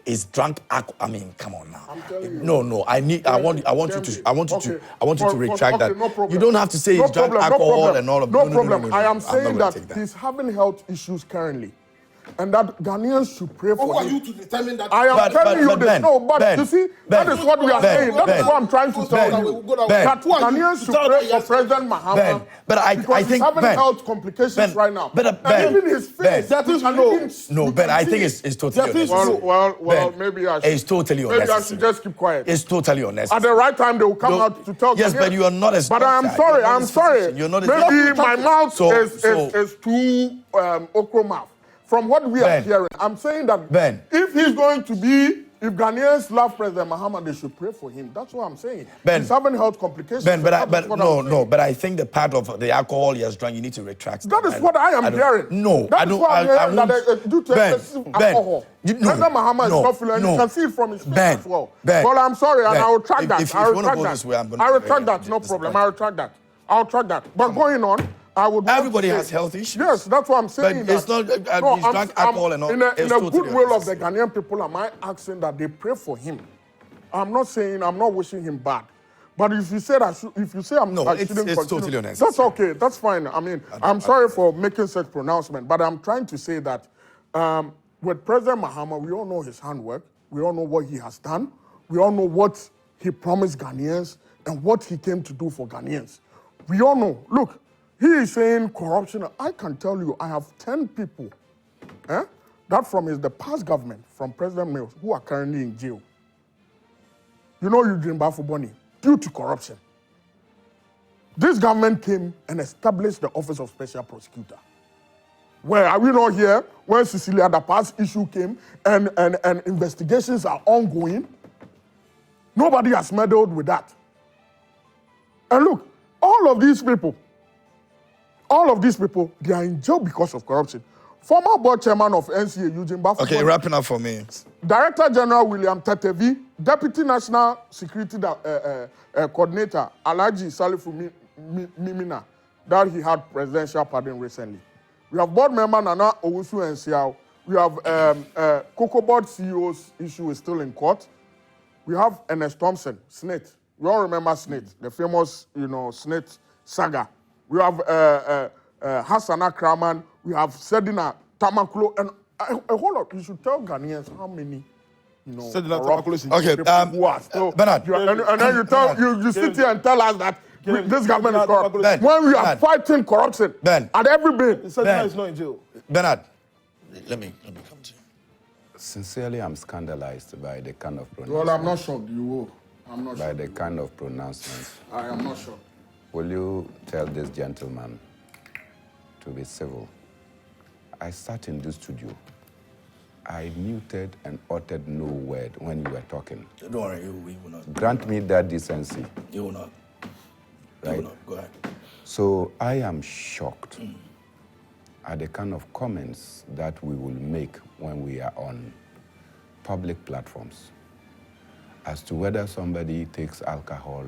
is drunk. I mean, come on now. I'm telling you. No. I want you to retract that. No problem. You don't have to say he's drunk alcohol and all of that. No problem. I am saying that that he's having health issues currently, and that Ghanaians should pray for him. Who are you to determine that? I am telling you this. No, but you see, that is what we are saying. That is what I'm trying to tell you. That Ghanaians should pray for President Mahama. But I because think he's having health complications right now. But and even his face, that is no. But I think it's totally unnecessary. Well, maybe I should. It's totally unnecessary. Maybe I should just keep quiet. It's totally unnecessary. At the right time, they will come out to tell. Yes, Ghanaians. but you are not as. But I'm sorry. You're not Maybe my mouth is too okro mouth. From what we are hearing, I'm saying that if he's going to be, if Ghanaians love President Mahama, they should pray for him. That's what I'm saying. He's having health complications. But I think the part of the alcohol he has drunk, you need to retract. That is what I am hearing. No, that is what I'm hearing. That due to excessive alcohol, President Mahama is not feeling. You can see it from his face as well. Well, I'm sorry, and I will track that. I will track that. No problem. I will track that. I'll track that. But going on. Everybody has health issues. Yes, that's what I'm saying. But it's not. He's drunk alcohol and all. In a goodwill of the Ghanaian people, am I asking that they pray for him? I'm not saying I'm not wishing him bad. But if you say I shouldn't continue, totally unnecessary. That's okay. That's fine. I mean, I'm sorry for making such pronouncement, but I'm trying to say that with President Mahama, we all know his handwork. We all know what he has done. We all know what he promised Ghanaians and what he came to do for Ghanaians. We all know. Look. He is saying corruption. I can tell you, I have 10 people that from the past government, from President Mills, who are currently in jail. You know Eugene Bafuboni, due to corruption. This government came and established the Office of Special Prosecutor. Where are we not here? When Cecilia, the past issue came and investigations are ongoing. Nobody has meddled with that. And look, all of these people, they are in jail because of corruption. Former board chairman of NCA, Eugene Bafuboni. Okay, wrapping up for me. Director General William Tetevi, Deputy National Security Coordinator Alhaji Salifu Mimina, that he had presidential pardon recently. We have board member Nana Owusu Nsiao. We have Cocoa Board CEO's issue is still in court. We have Ernest Thompson, SNIT. We all remember SNIT, the famous, SNIT saga. We have Hassana Kraman, we have Sedina Tamakulo, and a whole lot. You should tell Ghanaians how many, Sedina Tamakulo. Who are still, Benard. And then you sit here and tell us that This government is corrupt. Ben, When we are Ben. fighting corruption Ben. at every bit. Sentinel is not in jail. Benard, let me come to you. Sincerely, I'm scandalized by the kind of Well, pronouncement. I'm not shocked. You will. I'm not By shocked. the kind of pronouncements. I am not shocked. Will you tell this gentleman to be civil? I sat in this studio. I muted and uttered no word when you were talking. Don't worry, we will not. Grant me that decency. You will not. You Right. will not. Go ahead. So I am shocked at the kind of comments that we will make when we are on public platforms as to whether somebody takes alcohol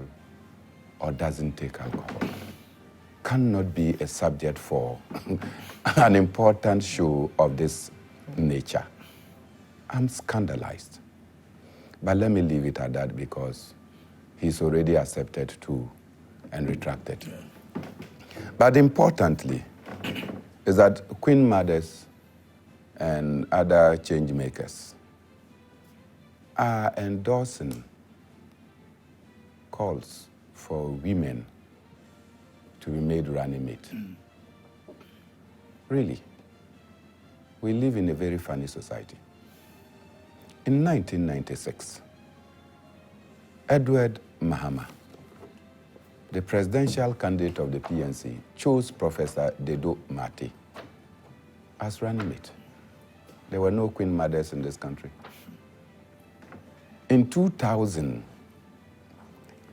or doesn't take alcohol. Cannot be a subject for an important show of this nature. I'm scandalized. But let me leave it at that because he's already accepted to and retracted. But importantly, is that Queen Mothers and other change makers are endorsing calls for women to be made running mate. Really, we live in a very funny society. In 1996, Edward Mahama, the presidential candidate of the PNC, chose Professor Dedo Mate as running mate. There were no Queen Mothers in this country. In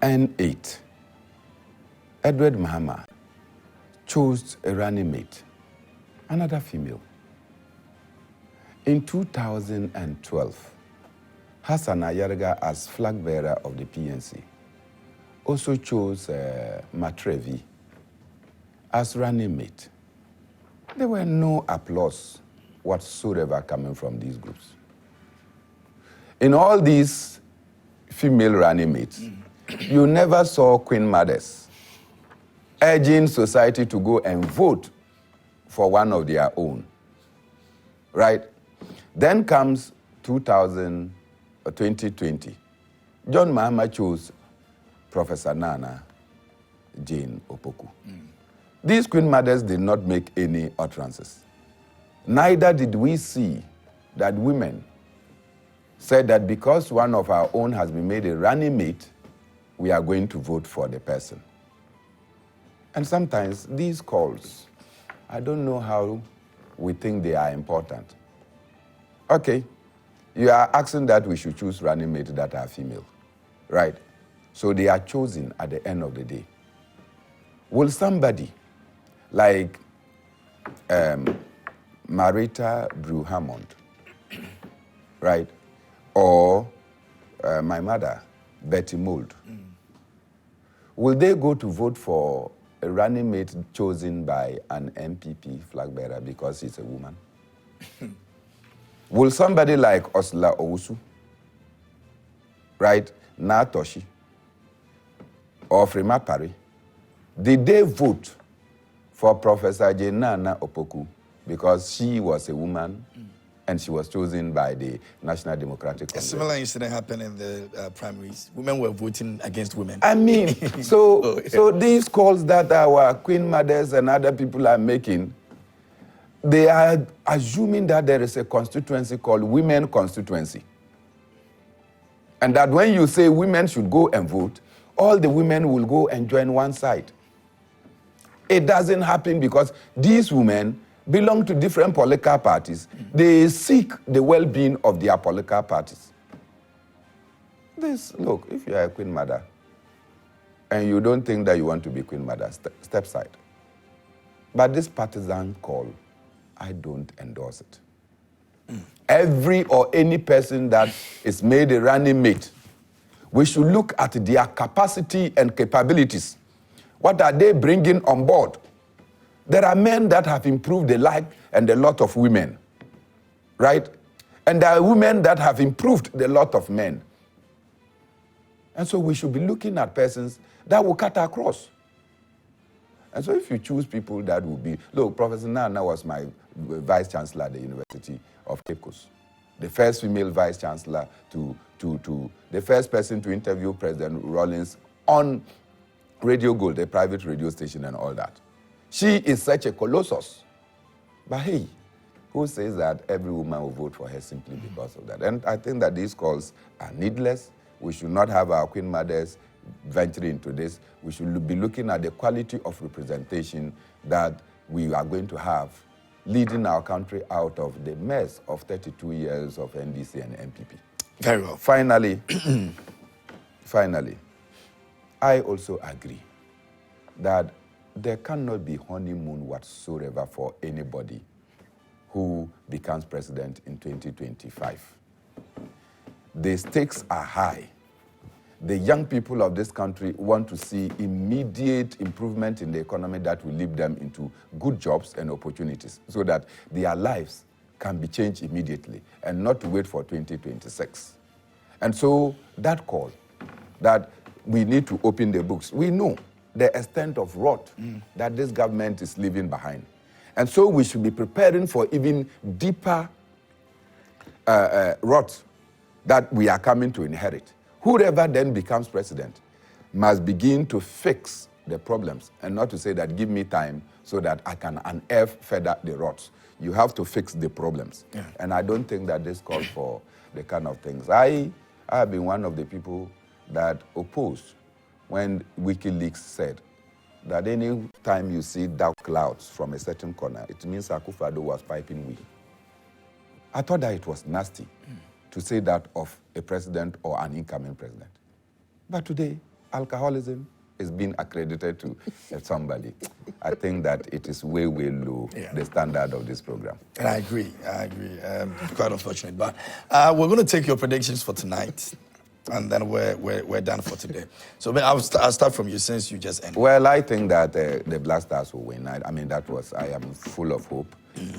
2008, Edward Mahama chose a running mate, another female. In 2012, Hassan Ayarga as flag bearer of the PNC also chose Matrevi as running mate. There were no applause whatsoever coming from these groups. In all these female running mates, you never saw Queen Mothers urging society to go and vote for one of their own, right? Then comes 2020. John Mahama chose Professor Nana Jane Opoku. These Queen Mothers did not make any utterances. Neither did we see that women said that because one of our own has been made a running mate, we are going to vote for the person. And sometimes these calls, I don't know how we think they are important. Okay, you are asking that we should choose running mates that are female, right? So they are chosen at the end of the day. Will somebody like Marita Brew Hammond, right? Or my mother, Betty Mould, will they go to vote for a running mate chosen by an MPP flag bearer because he's a woman? Will somebody like Osla Owusu, right, Natoshi, or Frima Pari, did they vote for Professor Jenana Opoku because she was a woman and she was chosen by the National Democratic Congress? A similar incident happened in the primaries. Women were voting against women. I mean, so these calls that our Queen Mothers and other people are making, they are assuming that there is a constituency called women constituency. And that when you say women should go and vote, all the women will go and join one side. It doesn't happen because these women belong to different political parties. They seek the well-being of their political parties. Look, if you are a Queen Mother and you don't think that you want to be Queen Mother, step aside. But this partisan call, I don't endorse it. Every or any person that is made a running mate, we should look at their capacity and capabilities. What are they bringing on board? There are men that have improved the life and the lot of women, right? And there are women that have improved the lot of men. And so we should be looking at persons that will cut across. And so if you choose people that will be, look, Professor Nana was my vice chancellor at the University of Cape Coast, the first female vice chancellor the first person to interview President Rawlings on Radio Gold, a private radio station and all that. She is such a colossus. But hey, who says that every woman will vote for her simply because of that? And I think that these calls are needless. We should not have our queen mothers venturing into this. We should be looking at the quality of representation that we are going to have leading our country out of the mess of 32 years of NDC and MPP. Very well. Finally, I also agree that there cannot be honeymoon whatsoever for anybody who becomes president in 2025. The stakes are high. The young people of this country want to see immediate improvement in the economy that will lead them into good jobs and opportunities so that their lives can be changed immediately and not to wait for 2026. And so that call that we need to open the books, we know the extent of rot that this government is leaving behind. And so we should be preparing for even deeper rot that we are coming to inherit. Whoever then becomes president must begin to fix the problems and not to say that give me time so that I can unearth further the rots. You have to fix the problems. Yeah. And I don't think that this calls for the kind of things. I have been one of the people that opposed when WikiLeaks said that any time you see dark clouds from a certain corner, it means Akufo-Addo was piping weed. I thought that it was nasty to say that of a president or an incoming president. But today, alcoholism is being accredited to somebody. I think that it is way, way low, the standard of this program. And I agree. Quite unfortunate. But we're going to take your predictions for tonight, and then we're done for today. So I'll start from you since you just ended. Well, I think that the Black Stars will win. I am full of hope.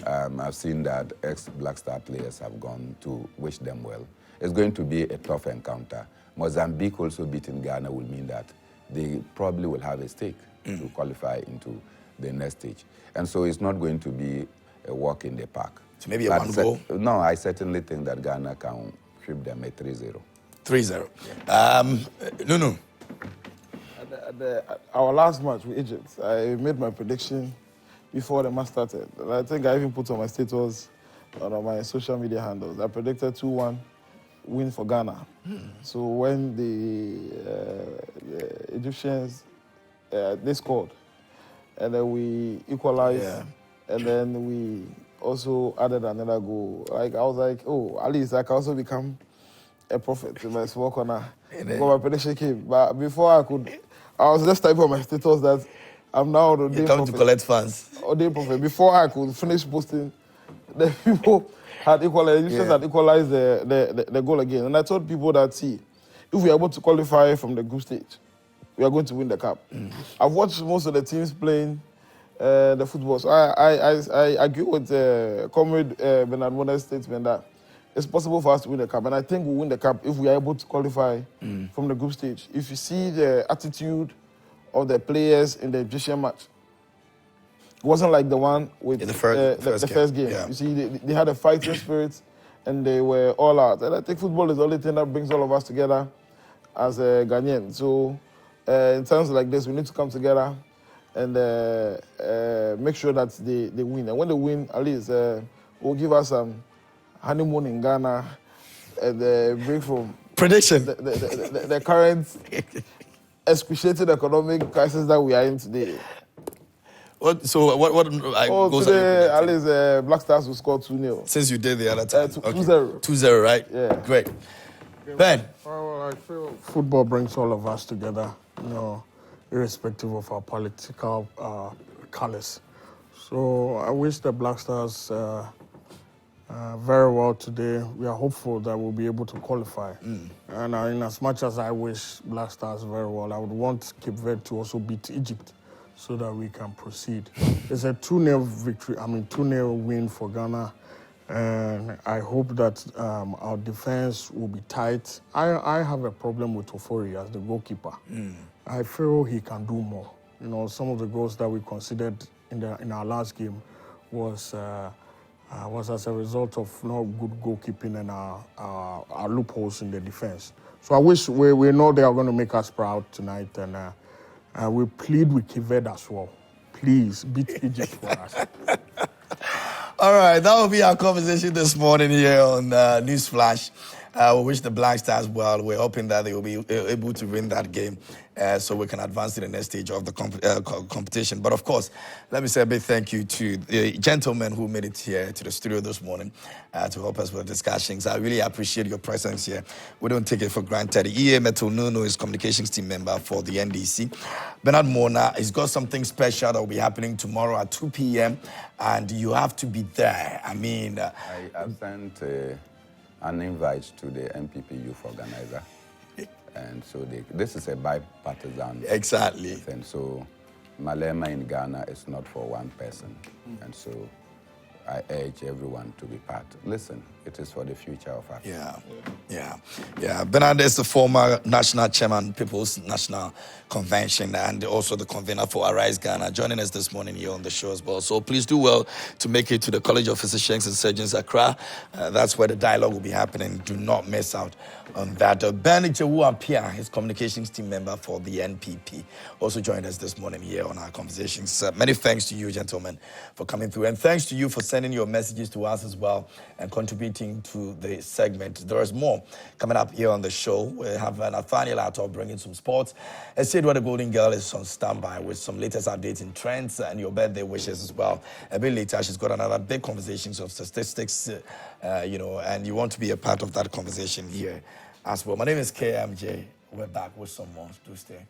I've seen that ex-Black Star players have gone to wish them well. It's going to be a tough encounter. Mozambique also beating Ghana will mean that they probably will have a stake to qualify into the next stage. And so it's not going to be a walk in the park. So maybe a one goal? No, I certainly think that Ghana can sweep them a 3-0. 3-0. No. At our last match with Egypt, I made my prediction before the match started. And I think I even put on my status on my social media handles. I predicted 2-1 win for Ghana. So when the Egyptians, they scored, and then we equalized, and then we also added another goal. I was like, oh, at least I can also become a prophet in my small corner. Because my prediction came. But before I was just typing on my status that I'm now ordained prophet. You come to collect funds. Ordained prophet. Before I could finish posting, the people had equalized. Egyptians had equalized the goal again. And I told people that, see, if we are able to qualify from the group stage, we are going to win the cup. I've watched most of the teams playing the football. So I agree with Comrade Benard Monarh's statement that it's possible for us to win the cup. And I think we'll win the cup if we are able to qualify from the group stage. If you see the attitude of the players in the Egyptian match, it wasn't like the one with the first game. Yeah. You see, they had a fighting spirit and they were all out. And I think football is the only thing that brings all of us together as a Ghanaian. So in times like this, we need to come together and make sure that they win. And when they win, at least will give us some honeymoon in Ghana and break from prediction the current excruciating economic crisis that we are in today. What today, at least Black Stars will score 2-0. Since you did the other time. 2-0. 2-0, right? Yeah. Great. Ben? Well, I feel football brings all of us together, irrespective of our political colors. So I wish the Black Stars very well today. We are hopeful that we'll be able to qualify. And in as much as I wish Black Stars very well, I would want Cape Verde to also beat Egypt so that we can proceed. It's a 2-0 victory, 2-0 win for Ghana. And I hope that our defense will be tight. I have a problem with Ofori as the goalkeeper. I feel he can do more. Some of the goals that we considered in our last game was as a result of not good goalkeeping and our loopholes in the defense. So I wish we know they are going to make us proud tonight, and We plead with Kived as well. Please beat Egypt for us. All right, that will be our conversation this morning here on Newsflash. We wish the Black Stars well. We're hoping that they will be able to win that game so we can advance to the next stage of the competition. But of course, let me say a big thank you to the gentlemen who made it here to the studio this morning to help us with discussions. I really appreciate your presence here. We don't take it for granted. E.A. Metal Nuno is communications team member for the NDC. Benard Monarh has got something special that will be happening tomorrow at 2 p.m. and you have to be there. I mean... I've sent an invite to the MPP youth organizer. And so this is a bipartisan Exactly. thing. So Malema in Ghana is not for one person. And so I urge everyone to be part. Listen, it is for the future of Africa. Yeah. Benard is the former national chairman, People's National Convention, and also the convener for Arise Ghana, joining us this morning here on the show as well. So please do well to make it to the College of Physicians and Surgeons, Accra. That's where the dialogue will be happening. Do not miss out on that. Benard Apia, his communications team member for the NPP, also joined us this morning here on our conversations. Many thanks to you, gentlemen, for coming through, and thanks to you for sending your messages to us as well and contributing to the segment. There is more coming up here on the show. We have Nathaniel Atto bringing some sports. I said what the Golden Girl is on standby with some latest updates in trends and your birthday wishes as well. A bit later, she's got another big conversations of statistics, and you want to be a part of that conversation here as well. My name is KMJ. We're back with some more. Do stay.